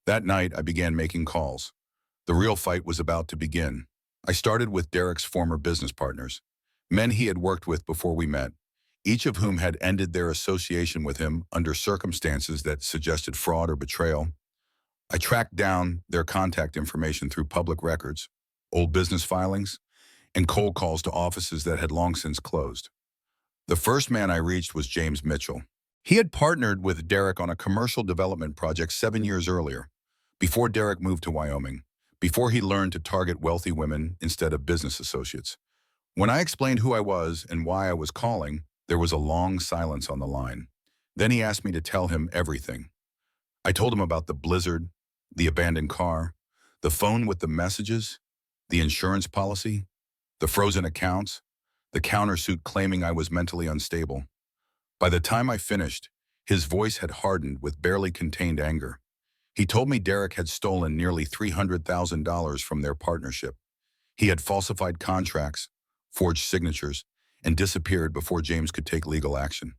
That night, I began making calls. The real fight was about to begin. I started with Derek's former business partners, men he had worked with before we met, each of whom had ended their association with him under circumstances that suggested fraud or betrayal. I tracked down their contact information through public records, old business filings, and cold calls to offices that had long since closed. The first man I reached was James Mitchell. He had partnered with Derek on a commercial development project 7 years earlier, before Derek moved to Wyoming, before he learned to target wealthy women instead of business associates. When I explained who I was and why I was calling, there was a long silence on the line. Then he asked me to tell him everything. I told him about the blizzard, the abandoned car, the phone with the messages, the insurance policy, the frozen accounts, the countersuit claiming I was mentally unstable. By the time I finished, his voice had hardened with barely contained anger. He told me Derek had stolen nearly $300,000 from their partnership. He had falsified contracts, forged signatures, and disappeared before James could take legal action.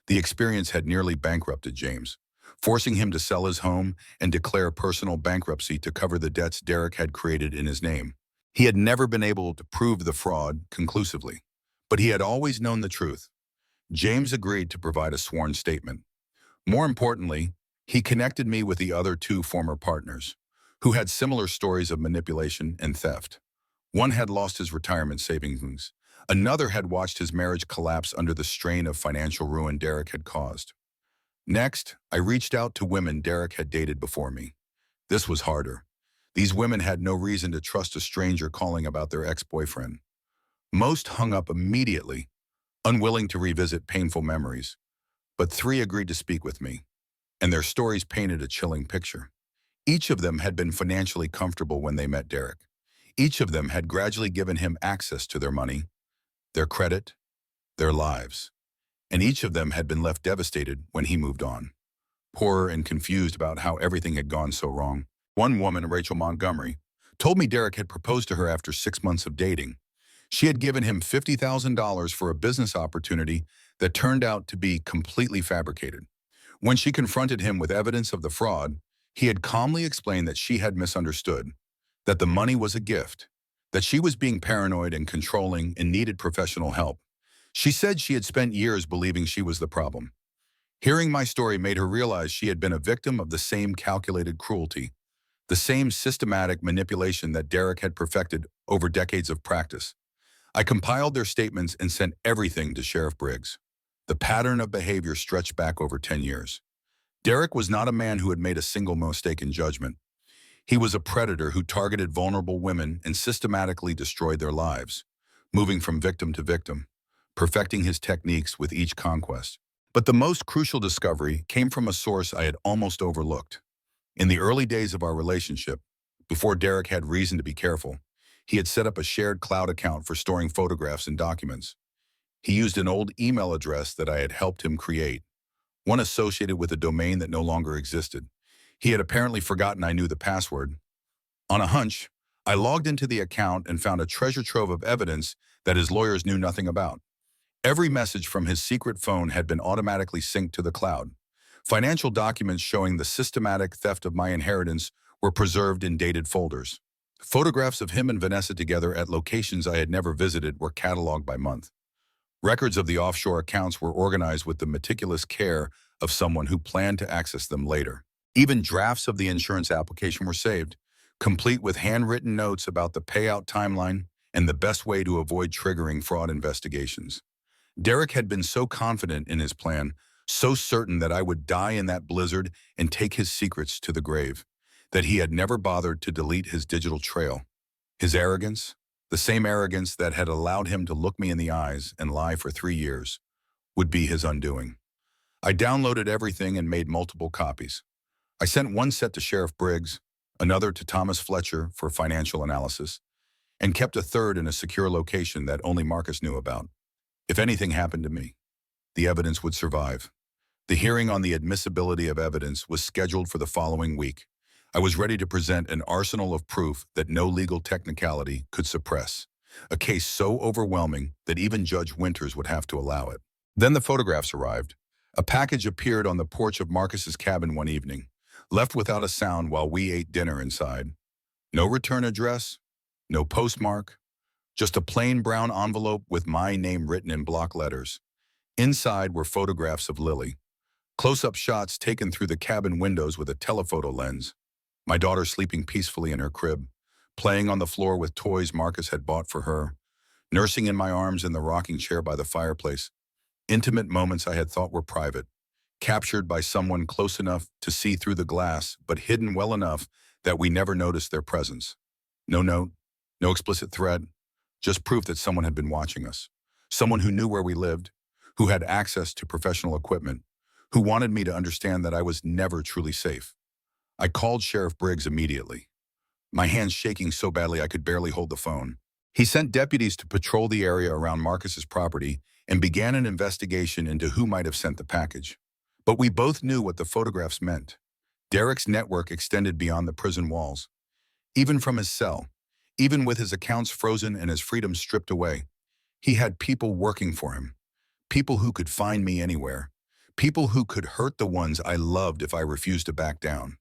The experience had nearly bankrupted James, forcing him to sell his home and declare personal bankruptcy to cover the debts Derek had created in his name. He had never been able to prove the fraud conclusively, but he had always known the truth. James agreed to provide a sworn statement. More importantly, he connected me with the other two former partners, who had similar stories of manipulation and theft. One had lost his retirement savings. Another had watched his marriage collapse under the strain of financial ruin Derek had caused. Next, I reached out to women Derek had dated before me. This was harder. These women had no reason to trust a stranger calling about their ex-boyfriend. Most hung up immediately, unwilling to revisit painful memories. But three agreed to speak with me, and their stories painted a chilling picture. Each of them had been financially comfortable when they met Derek. Each of them had gradually given him access to their money, their credit, their lives. And each of them had been left devastated when he moved on, poorer and confused about how everything had gone so wrong. One woman, Rachel Montgomery, told me Derek had proposed to her after 6 months of dating. She had given him $50,000 for a business opportunity that turned out to be completely fabricated. When she confronted him with evidence of the fraud, he had calmly explained that she had misunderstood, that the money was a gift, that she was being paranoid and controlling and needed professional help. She said she had spent years believing she was the problem. Hearing my story made her realize she had been a victim of the same calculated cruelty, the same systematic manipulation that Derek had perfected over decades of practice. I compiled their statements and sent everything to Sheriff Briggs. The pattern of behavior stretched back over 10 years. Derek was not a man who had made a single mistake in judgment. He was a predator who targeted vulnerable women and systematically destroyed their lives, moving from victim to victim, perfecting his techniques with each conquest. But the most crucial discovery came from a source I had almost overlooked. In the early days of our relationship, before Derek had reason to be careful, he had set up a shared cloud account for storing photographs and documents. He used an old email address that I had helped him create, one associated with a domain that no longer existed. He had apparently forgotten I knew the password. On a hunch, I logged into the account and found a treasure trove of evidence that his lawyers knew nothing about. Every message from his secret phone had been automatically synced to the cloud. Financial documents showing the systematic theft of my inheritance were preserved in dated folders. Photographs of him and Vanessa together at locations I had never visited were cataloged by month. Records of the offshore accounts were organized with the meticulous care of someone who planned to access them later. Even drafts of the insurance application were saved, complete with handwritten notes about the payout timeline and the best way to avoid triggering fraud investigations. Derek had been so confident in his plan, so certain that I would die in that blizzard and take his secrets to the grave, that he had never bothered to delete his digital trail. His arrogance, the same arrogance that had allowed him to look me in the eyes and lie for 3 years, would be his undoing. I downloaded everything and made multiple copies. I sent one set to Sheriff Briggs, another to Thomas Fletcher for financial analysis, and kept a third in a secure location that only Marcus knew about. If anything happened to me, the evidence would survive. The hearing on the admissibility of evidence was scheduled for the following week. I was ready to present an arsenal of proof that no legal technicality could suppress, a case so overwhelming that even Judge Winters would have to allow it. Then the photographs arrived. A package appeared on the porch of Marcus's cabin one evening, left without a sound while we ate dinner inside. No return address, no postmark, just a plain brown envelope with my name written in block letters. Inside were photographs of Lily, close-up shots taken through the cabin windows with a telephoto lens. My daughter sleeping peacefully in her crib, playing on the floor with toys Marcus had bought for her, nursing in my arms in the rocking chair by the fireplace. Intimate moments I had thought were private, captured by someone close enough to see through the glass, but hidden well enough that we never noticed their presence. No note, no explicit threat, just proof that someone had been watching us. Someone who knew where we lived, who had access to professional equipment, who wanted me to understand that I was never truly safe. I called Sheriff Briggs immediately, my hands shaking so badly I could barely hold the phone. He sent deputies to patrol the area around Marcus's property and began an investigation into who might have sent the package. But we both knew what the photographs meant. Derek's network extended beyond the prison walls. Even from his cell, even with his accounts frozen and his freedom stripped away, he had people working for him, people who could find me anywhere, people who could hurt the ones I loved if I refused to back down.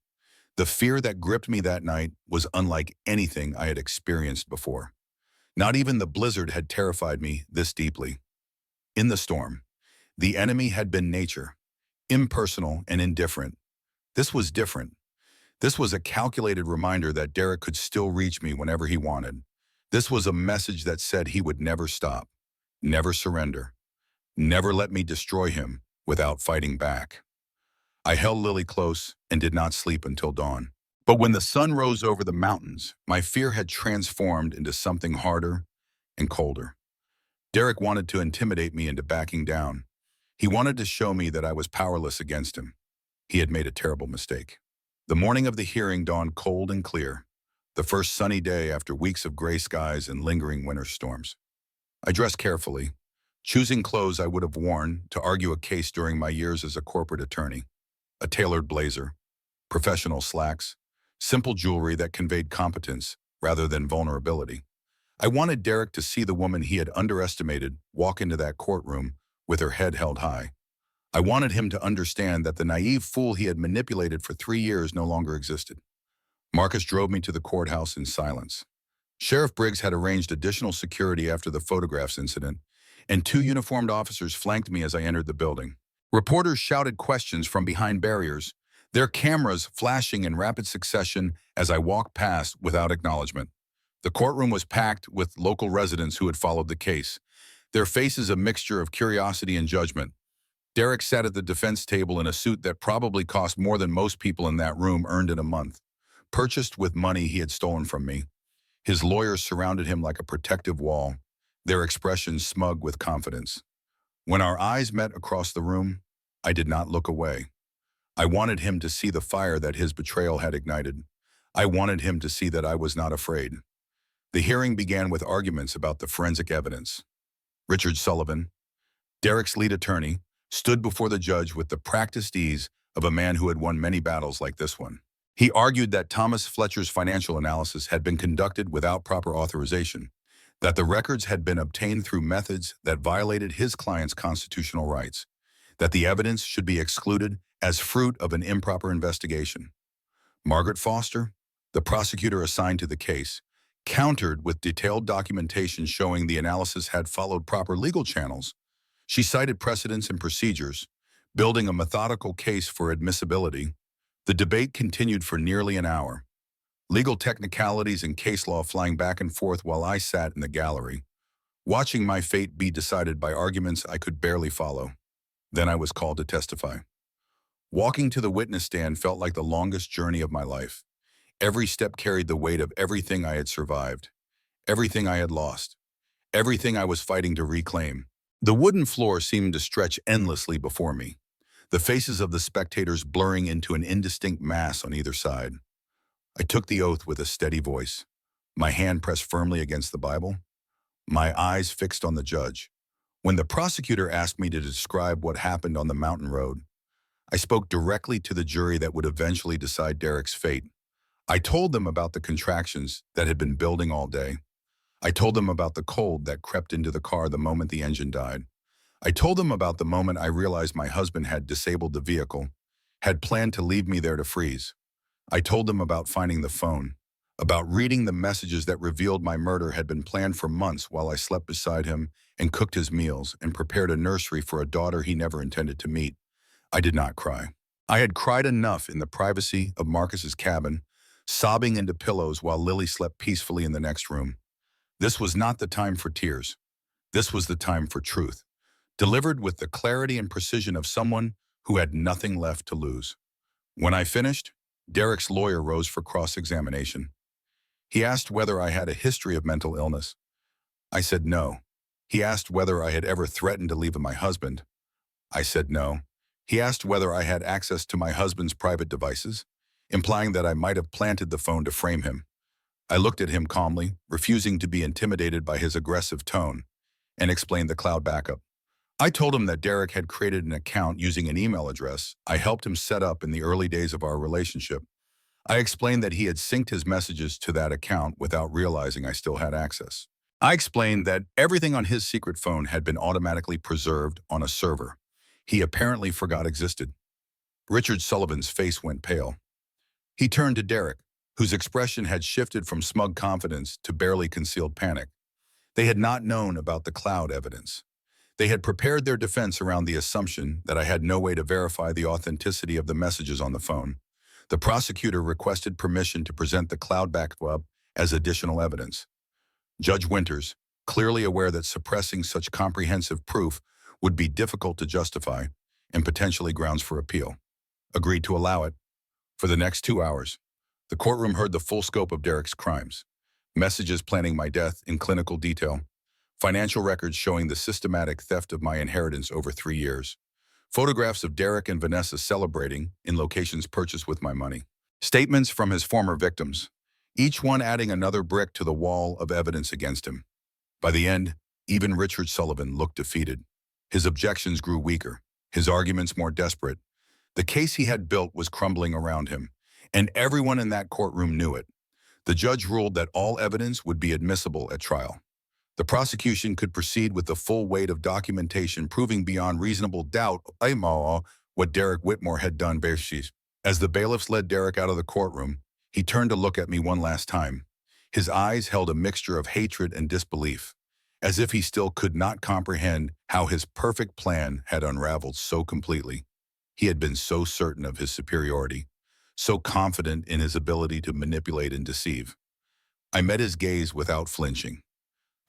The fear that gripped me that night was unlike anything I had experienced before. Not even the blizzard had terrified me this deeply. In the storm, the enemy had been nature. impersonal and indifferent. This was different. This was a calculated reminder that Derek could still reach me whenever he wanted. This was a message that said he would never stop, never surrender, never let me destroy him without fighting back. I held Lily close and did not sleep until dawn. But when the sun rose over the mountains, my fear had transformed into something harder and colder. Derek wanted to intimidate me into backing down. He wanted to show me that I was powerless against him. He had made a terrible mistake. The morning of the hearing dawned cold and clear, the first sunny day after weeks of gray skies and lingering winter storms. I dressed carefully, choosing clothes I would have worn to argue a case during my years as a corporate attorney. A tailored blazer, professional slacks, simple jewelry that conveyed competence rather than vulnerability. I wanted Derek to see the woman he had underestimated walk into that courtroom with her head held high. I wanted him to understand that the naive fool he had manipulated for 3 years no longer existed. Marcus drove me to the courthouse in silence. Sheriff Briggs had arranged additional security after the photographs incident, and 2 uniformed officers flanked me as I entered the building. Reporters shouted questions from behind barriers, their cameras flashing in rapid succession as I walked past without acknowledgement. The courtroom was packed with local residents who had followed the case, their faces a mixture of curiosity and judgment. Derek sat at the defense table in a suit that probably cost more than most people in that room earned in a month, purchased with money he had stolen from me. His lawyers surrounded him like a protective wall, their expressions smug with confidence. When our eyes met across the room, I did not look away. I wanted him to see the fire that his betrayal had ignited. I wanted him to see that I was not afraid. The hearing began with arguments about the forensic evidence. Richard Sullivan, Derek's lead attorney, stood before the judge with the practiced ease of a man who had won many battles like this one. He argued that Thomas Fletcher's financial analysis had been conducted without proper authorization, that the records had been obtained through methods that violated his client's constitutional rights, that the evidence should be excluded as fruit of an improper investigation. Margaret Foster, the prosecutor assigned to the case, countered with detailed documentation showing the analysis had followed proper legal channels. She cited precedents and procedures, building a methodical case for admissibility. The debate continued for nearly an hour, legal technicalities and case law flying back and forth while I sat in the gallery, watching my fate be decided by arguments I could barely follow. Then I was called to testify. Walking to the witness stand felt like the longest journey of my life. Every step carried the weight of everything I had survived, everything I had lost, everything I was fighting to reclaim. The wooden floor seemed to stretch endlessly before me, the faces of the spectators blurring into an indistinct mass on either side. I took the oath with a steady voice, my hand pressed firmly against the Bible, my eyes fixed on the judge. When the prosecutor asked me to describe what happened on the mountain road, I spoke directly to the jury that would eventually decide Derek's fate. I told them about the contractions that had been building all day. I told them about the cold that crept into the car the moment the engine died. I told them about the moment I realized my husband had disabled the vehicle, had planned to leave me there to freeze. I told them about finding the phone, about reading the messages that revealed my murder had been planned for months while I slept beside him and cooked his meals and prepared a nursery for a daughter he never intended to meet. I did not cry. I had cried enough in the privacy of Marcus's cabin, sobbing into pillows while Lily slept peacefully in the next room. This was not the time for tears. This was the time for truth, delivered with the clarity and precision of someone who had nothing left to lose. When I finished, Derek's lawyer rose for cross-examination. He asked whether I had a history of mental illness. I said no. He asked whether I had ever threatened to leave my husband. I said no. He asked whether I had access to my husband's private devices, implying that I might have planted the phone to frame him. I looked at him calmly, refusing to be intimidated by his aggressive tone, and explained the cloud backup. I told him that Derek had created an account using an email address I helped him set up in the early days of our relationship. I explained that he had synced his messages to that account without realizing I still had access. I explained that everything on his secret phone had been automatically preserved on a server he apparently forgot existed. Richard Sullivan's face went pale. He turned to Derek, whose expression had shifted from smug confidence to barely concealed panic. They had not known about the cloud evidence. They had prepared their defense around the assumption that I had no way to verify the authenticity of the messages on the phone. The prosecutor requested permission to present the cloud backup as additional evidence. Judge Winters, clearly aware that suppressing such comprehensive proof would be difficult to justify and potentially grounds for appeal, agreed to allow it. For the next 2 hours, the courtroom heard the full scope of Derek's crimes, messages planning my death in clinical detail, financial records showing the systematic theft of my inheritance over 3 years, photographs of Derek and Vanessa celebrating in locations purchased with my money, statements from his former victims, each one adding another brick to the wall of evidence against him. By the end, even Richard Sullivan looked defeated. His objections grew weaker, his arguments more desperate. The case he had built was crumbling around him, and everyone in that courtroom knew it. The judge ruled that all evidence would be admissible at trial. The prosecution could proceed with the full weight of documentation proving beyond reasonable doubt what Derek Whitmore had done. As the bailiffs led Derek out of the courtroom, he turned to look at me one last time. His eyes held a mixture of hatred and disbelief, as if he still could not comprehend how his perfect plan had unraveled so completely. He had been so certain of his superiority, so confident in his ability to manipulate and deceive. I met his gaze without flinching.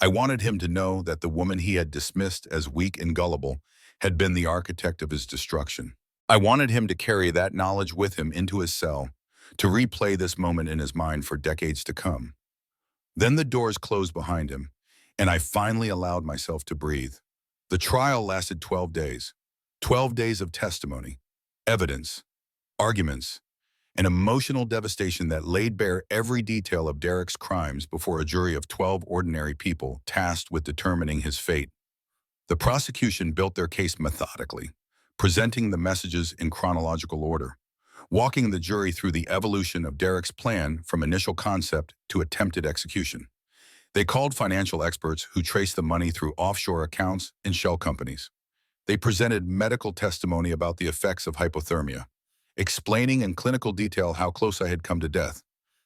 I wanted him to know that the woman he had dismissed as weak and gullible had been the architect of his destruction. I wanted him to carry that knowledge with him into his cell, to replay this moment in his mind for decades to come. Then the doors closed behind him, and I finally allowed myself to breathe. The trial lasted 12 days. 12 days of testimony, evidence, arguments, and emotional devastation that laid bare every detail of Derek's crimes before a jury of 12 ordinary people tasked with determining his fate. The prosecution built their case methodically, presenting the messages in chronological order, walking the jury through the evolution of Derek's plan from initial concept to attempted execution. They called financial experts who traced the money through offshore accounts and shell companies. They presented medical testimony about the effects of hypothermia, explaining in clinical detail how close I had come to death.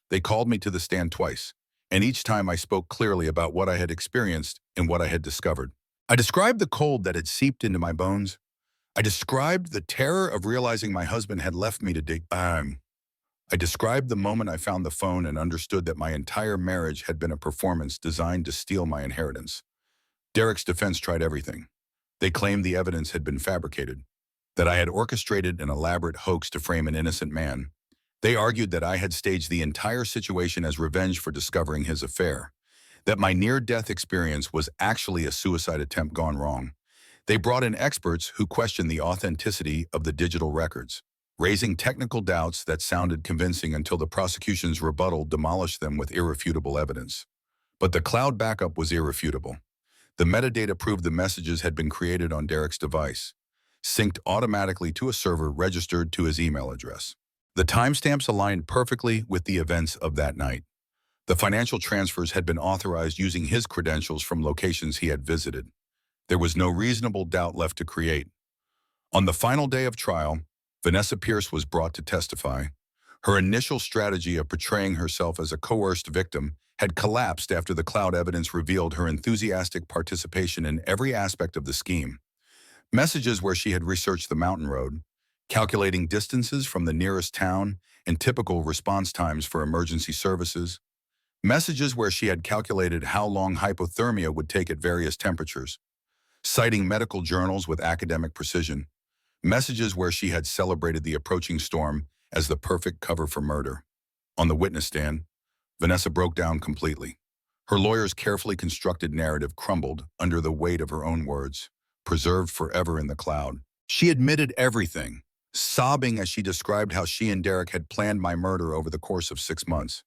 They called me to the stand twice, and each time I spoke clearly about what I had experienced and what I had discovered. I described the cold that had seeped into my bones. I described the terror of realizing my husband had left me to dig. I described the moment I found the phone and understood that my entire marriage had been a performance designed to steal my inheritance. Derek's defense tried everything. They claimed the evidence had been fabricated, that I had orchestrated an elaborate hoax to frame an innocent man. They argued that I had staged the entire situation as revenge for discovering his affair, that my near-death experience was actually a suicide attempt gone wrong. They brought in experts who questioned the authenticity of the digital records, raising technical doubts that sounded convincing until the prosecution's rebuttal demolished them with irrefutable evidence. But the cloud backup was irrefutable. The metadata proved the messages had been created on Derek's device, synced automatically to a server registered to his email address. The timestamps aligned perfectly with the events of that night. The financial transfers had been authorized using his credentials from locations he had visited. There was no reasonable doubt left to create. On the final day of trial, Vanessa Pierce was brought to testify. Her initial strategy of portraying herself as a coerced victim had collapsed after the cloud evidence revealed her enthusiastic participation in every aspect of the scheme. Messages where she had researched the mountain road, calculating distances from the nearest town and typical response times for emergency services. Messages where she had calculated how long hypothermia would take at various temperatures, citing medical journals with academic precision. Messages where she had celebrated the approaching storm as the perfect cover for murder. On the witness stand, Vanessa broke down completely. Her lawyer's carefully constructed narrative crumbled under the weight of her own words, preserved forever in the cloud. She admitted everything, sobbing as she described how she and Derek had planned my murder over the course of 6 months.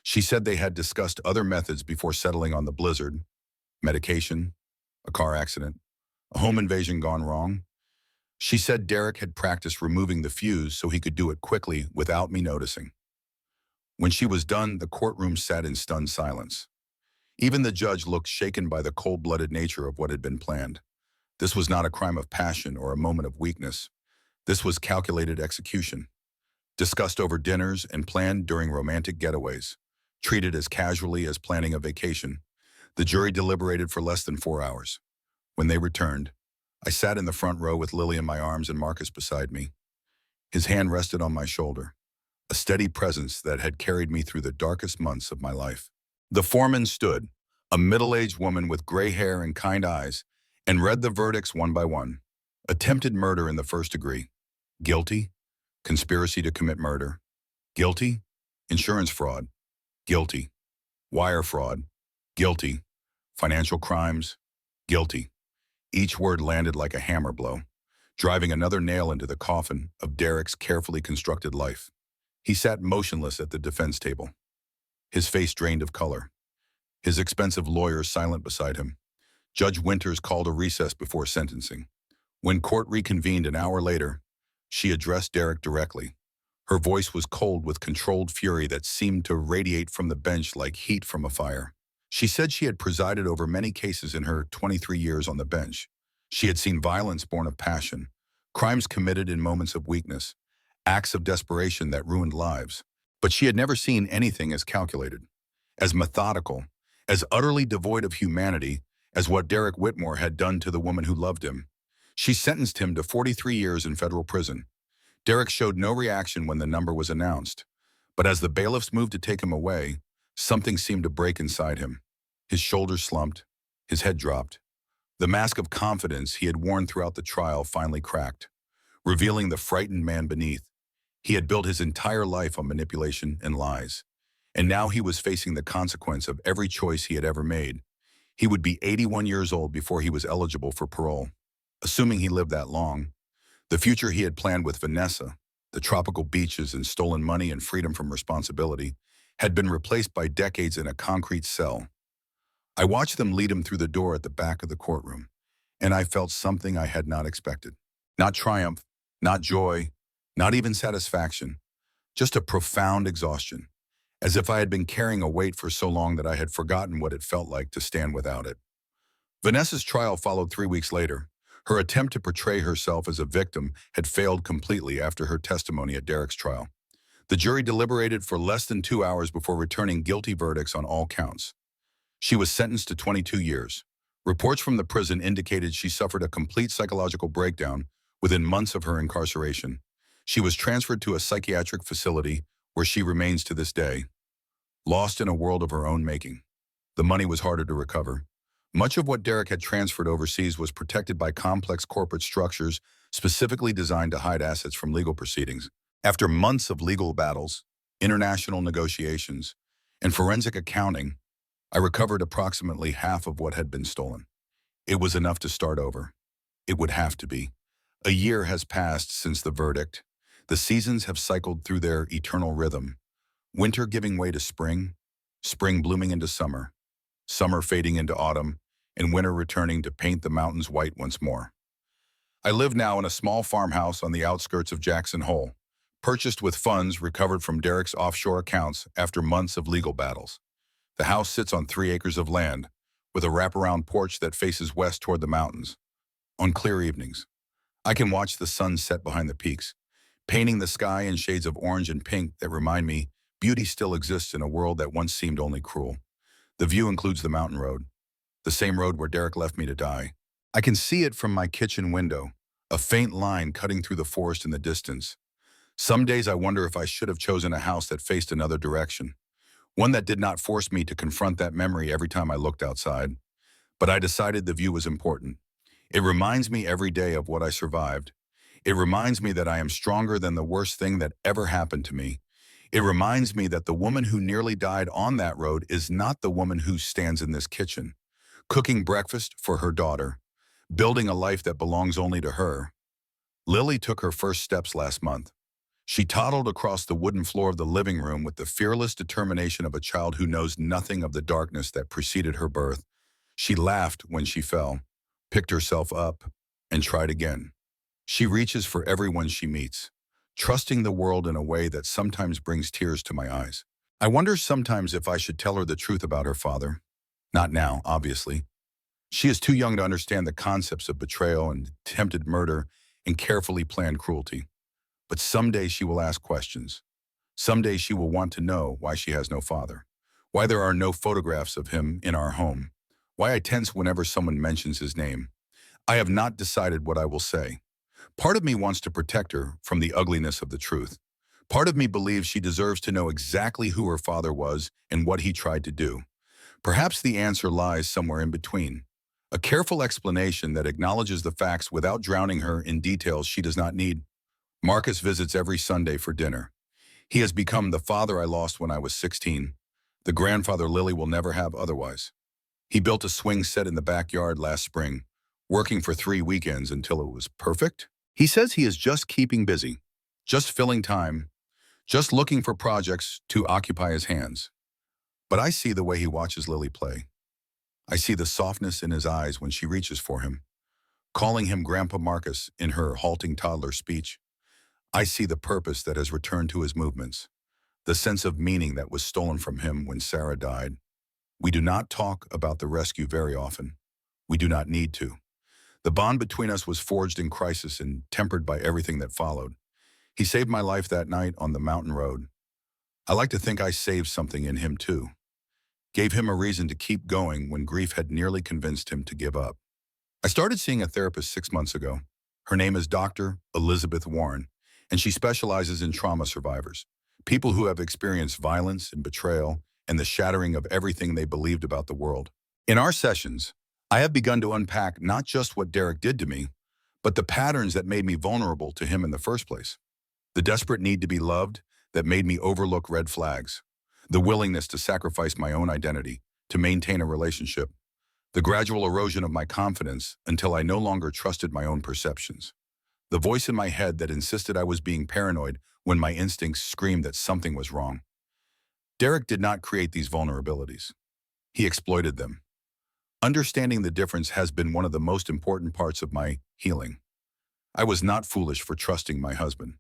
She said they had discussed other methods before settling on the blizzard: medication, a car accident, a home invasion gone wrong. She said Derek had practiced removing the fuse so he could do it quickly without me noticing. When she was done, the courtroom sat in stunned silence. Even the judge looked shaken by the cold-blooded nature of what had been planned. This was not a crime of passion or a moment of weakness. This was calculated execution, discussed over dinners and planned during romantic getaways, treated as casually as planning a vacation. The jury deliberated for less than 4 hours. When they returned, I sat in the front row with Lily in my arms and Marcus beside me. His hand rested on my shoulder, a steady presence that had carried me through the darkest months of my life. The foreman stood, a middle-aged woman with gray hair and kind eyes, and read the verdicts one by one. Attempted murder in the first degree. Guilty. Conspiracy to commit murder. Guilty. Insurance fraud. Guilty. Wire fraud. Guilty. Financial crimes. Guilty. Each word landed like a hammer blow, driving another nail into the coffin of Derek's carefully constructed life. He sat motionless at the defense table, his face drained of color, his expensive lawyer silent beside him. Judge Winters called a recess before sentencing. When court reconvened an hour later, she addressed Derek directly. Her voice was cold with controlled fury that seemed to radiate from the bench like heat from a fire. She said she had presided over many cases in her 23 years on the bench. She had seen violence born of passion, crimes committed in moments of weakness, acts of desperation that ruined lives. But she had never seen anything as calculated, as methodical, as utterly devoid of humanity as what Derek Whitmore had done to the woman who loved him. She sentenced him to 43 years in federal prison. Derek showed no reaction when the number was announced, but as the bailiffs moved to take him away, something seemed to break inside him. His shoulders slumped, his head dropped. The mask of confidence he had worn throughout the trial finally cracked, revealing the frightened man beneath. He had built his entire life on manipulation and lies, and now he was facing the consequence of every choice he had ever made. He would be 81 years old before he was eligible for parole. Assuming he lived that long, the future he had planned with Vanessa, the tropical beaches and stolen money and freedom from responsibility, had been replaced by decades in a concrete cell. I watched them lead him through the door at the back of the courtroom, and I felt something I had not expected. Not triumph, not joy, not even satisfaction, just a profound exhaustion, as if I had been carrying a weight for so long that I had forgotten what it felt like to stand without it. Vanessa's trial followed 3 weeks later. Her attempt to portray herself as a victim had failed completely after her testimony at Derek's trial. The jury deliberated for less than 2 hours before returning guilty verdicts on all counts. She was sentenced to 22 years. Reports from the prison indicated she suffered a complete psychological breakdown within months of her incarceration. She was transferred to a psychiatric facility where she remains to this day, lost in a world of her own making. The money was harder to recover. Much of what Derek had transferred overseas was protected by complex corporate structures specifically designed to hide assets from legal proceedings. After months of legal battles, international negotiations, and forensic accounting, I recovered approximately half of what had been stolen. It was enough to start over. It would have to be. A year has passed since the verdict. The seasons have cycled through their eternal rhythm. Winter giving way to spring, spring blooming into summer, summer fading into autumn, and winter returning to paint the mountains white once more. I live now in a small farmhouse on the outskirts of Jackson Hole, purchased with funds recovered from Derek's offshore accounts after months of legal battles. The house sits on 3 acres of land, with a wraparound porch that faces west toward the mountains. On clear evenings, I can watch the sun set behind the peaks, painting the sky in shades of orange and pink that remind me beauty still exists in a world that once seemed only cruel. The view includes the mountain road, the same road where Derek left me to die. I can see it from my kitchen window, a faint line cutting through the forest in the distance. Some days I wonder if I should have chosen a house that faced another direction, one that did not force me to confront that memory every time I looked outside. But I decided the view was important. It reminds me every day of what I survived. It reminds me that I am stronger than the worst thing that ever happened to me. It reminds me that the woman who nearly died on that road is not the woman who stands in this kitchen, cooking breakfast for her daughter, building a life that belongs only to her. Lily took her first steps last month. She toddled across the wooden floor of the living room with the fearless determination of a child who knows nothing of the darkness that preceded her birth. She laughed when she fell, picked herself up, and tried again. She reaches for everyone she meets, trusting the world in a way that sometimes brings tears to my eyes. I wonder sometimes if I should tell her the truth about her father. Not now, obviously. She is too young to understand the concepts of betrayal and attempted murder and carefully planned cruelty. But someday she will ask questions. Someday she will want to know why she has no father, why there are no photographs of him in our home, why I tense whenever someone mentions his name. I have not decided what I will say. Part of me wants to protect her from the ugliness of the truth. Part of me believes she deserves to know exactly who her father was and what he tried to do. Perhaps the answer lies somewhere in between. A careful explanation that acknowledges the facts without drowning her in details she does not need. Marcus visits every Sunday for dinner. He has become the father I lost when I was 16, the grandfather Lily will never have otherwise. He built a swing set in the backyard last spring, working for 3 weekends until it was perfect. He says he is just keeping busy, just filling time, just looking for projects to occupy his hands. But I see the way he watches Lily play. I see the softness in his eyes when she reaches for him, calling him Grandpa Marcus in her halting toddler speech. I see the purpose that has returned to his movements, the sense of meaning that was stolen from him when Sarah died. We do not talk about the rescue very often. We do not need to. The bond between us was forged in crisis and tempered by everything that followed. He saved my life that night on the mountain road. I like to think I saved something in him too. Gave him a reason to keep going when grief had nearly convinced him to give up. I started seeing a therapist 6 months ago. Her name is Dr. Elizabeth Warren, and she specializes in trauma survivors, people who have experienced violence and betrayal and the shattering of everything they believed about the world. In our sessions, I have begun to unpack not just what Derek did to me, but the patterns that made me vulnerable to him in the first place. The desperate need to be loved that made me overlook red flags. The willingness to sacrifice my own identity to maintain a relationship. The gradual erosion of my confidence until I no longer trusted my own perceptions. The voice in my head that insisted I was being paranoid when my instincts screamed that something was wrong. Derek did not create these vulnerabilities. He exploited them. Understanding the difference has been one of the most important parts of my healing. I was not foolish for trusting my husband.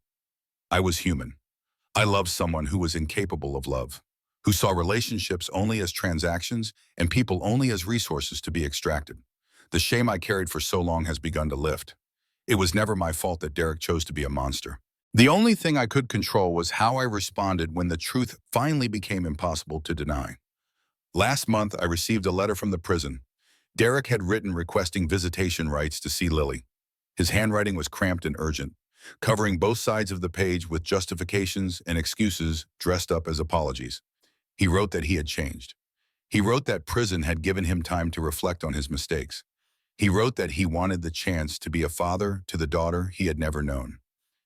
I was human. I loved someone who was incapable of love, who saw relationships only as transactions and people only as resources to be extracted. The shame I carried for so long has begun to lift. It was never my fault that Derek chose to be a monster. The only thing I could control was how I responded when the truth finally became impossible to deny. Last month, I received a letter from the prison. Derek had written requesting visitation rights to see Lily. His handwriting was cramped and urgent, covering both sides of the page with justifications and excuses dressed up as apologies. He wrote that he had changed. He wrote that prison had given him time to reflect on his mistakes. He wrote that he wanted the chance to be a father to the daughter he had never known.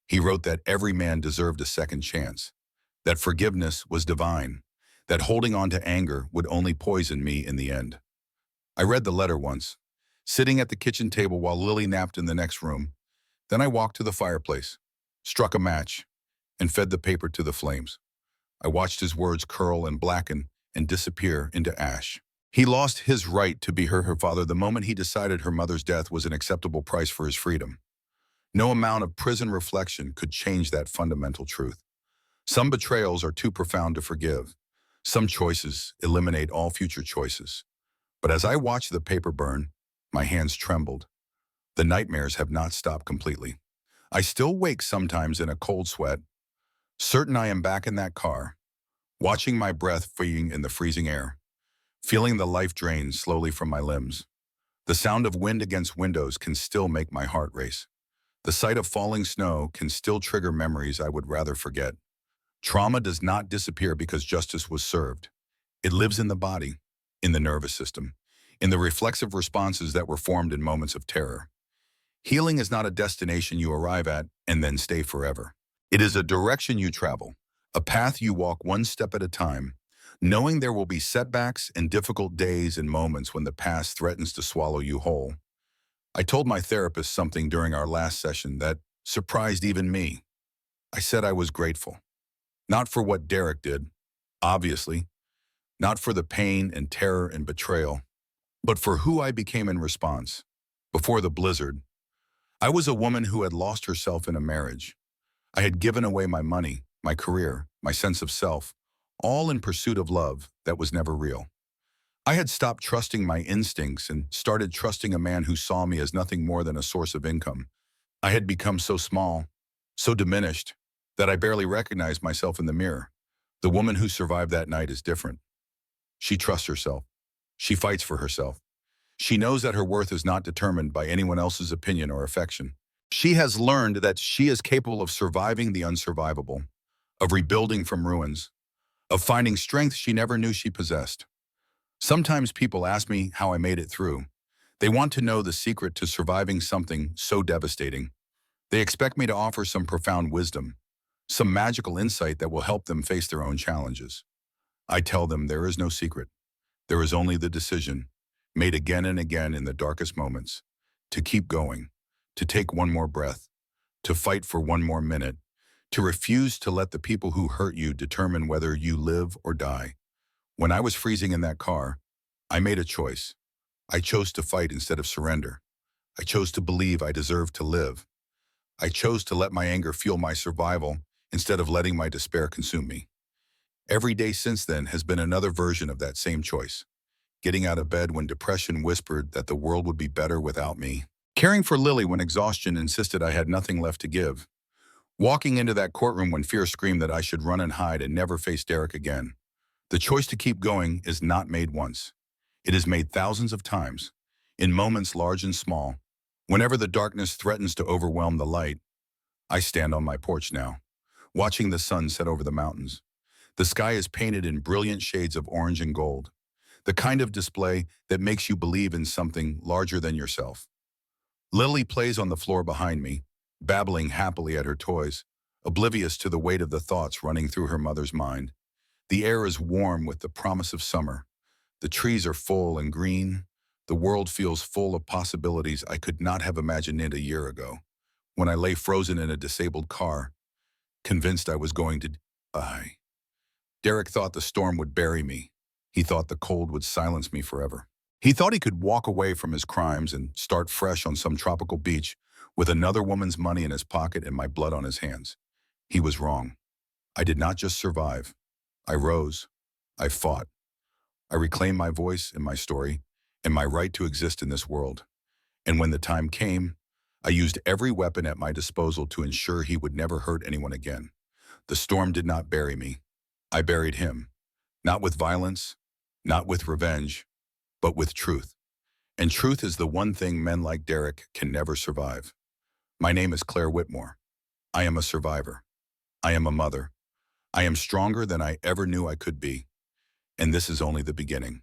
He wrote that every man deserved a second chance, that forgiveness was divine, that holding on to anger would only poison me in the end. I read the letter once, sitting at the kitchen table while Lily napped in the next room. Then I walked to the fireplace, struck a match, and fed the paper to the flames. I watched his words curl and blacken and disappear into ash. He lost his right to be her father the moment he decided her mother's death was an acceptable price for his freedom. No amount of prison reflection could change that fundamental truth. Some betrayals are too profound to forgive. Some choices eliminate all future choices. But as I watched the paper burn, my hands trembled. The nightmares have not stopped completely. I still wake sometimes in a cold sweat, certain I am back in that car, watching my breath fleeing in the freezing air, feeling the life drain slowly from my limbs. The sound of wind against windows can still make my heart race. The sight of falling snow can still trigger memories I would rather forget. Trauma does not disappear because justice was served. It lives in the body, in the nervous system, in the reflexive responses that were formed in moments of terror. Healing is not a destination you arrive at and then stay forever. It is a direction you travel, a path you walk one step at a time, knowing there will be setbacks and difficult days and moments when the past threatens to swallow you whole. I told my therapist something during our last session that surprised even me. I said I was grateful. Not for what Derek did, obviously, not for the pain and terror and betrayal, but for who I became in response. Before the blizzard, I was a woman who had lost herself in a marriage. I had given away my money, my career, my sense of self, all in pursuit of love that was never real. I had stopped trusting my instincts and started trusting a man who saw me as nothing more than a source of income. I had become so small, so diminished, that I barely recognized myself in the mirror. The woman who survived that night is different. She trusts herself. She fights for herself. She knows that her worth is not determined by anyone else's opinion or affection. She has learned that she is capable of surviving the unsurvivable, of rebuilding from ruins, of finding strength she never knew she possessed. Sometimes people ask me how I made it through. They want to know the secret to surviving something so devastating. They expect me to offer some profound wisdom, some magical insight that will help them face their own challenges. I tell them there is no secret. There is only the decision, made again and again in the darkest moments, to keep going, to take one more breath, to fight for one more minute, to refuse to let the people who hurt you determine whether you live or die. When I was freezing in that car, I made a choice. I chose to fight instead of surrender. I chose to believe I deserved to live. I chose to let my anger fuel my survival instead of letting my despair consume me. Every day since then has been another version of that same choice. Getting out of bed when depression whispered that the world would be better without me. Caring for Lily when exhaustion insisted I had nothing left to give. Walking into that courtroom when fear screamed that I should run and hide and never face Derek again. The choice to keep going is not made once. It is made thousands of times, in moments large and small. Whenever the darkness threatens to overwhelm the light, I stand on my porch now, watching the sun set over the mountains. The sky is painted in brilliant shades of orange and gold, the kind of display that makes you believe in something larger than yourself. Lily plays on the floor behind me, babbling happily at her toys, oblivious to the weight of the thoughts running through her mother's mind. The air is warm with the promise of summer. The trees are full and green. The world feels full of possibilities I could not have imagined it a year ago, when I lay frozen in a disabled car, convinced I was going to die. Derek thought the storm would bury me. He thought the cold would silence me forever. He thought he could walk away from his crimes and start fresh on some tropical beach with another woman's money in his pocket and my blood on his hands. He was wrong. I did not just survive. I rose. I fought. I reclaimed my voice and my story and my right to exist in this world. And when the time came, I used every weapon at my disposal to ensure he would never hurt anyone again. The storm did not bury me. I buried him. Not with violence, not with revenge, but with truth. And truth is the one thing men like Derek can never survive. My name is Claire Whitmore. I am a survivor. I am a mother. I am stronger than I ever knew I could be. And this is only the beginning.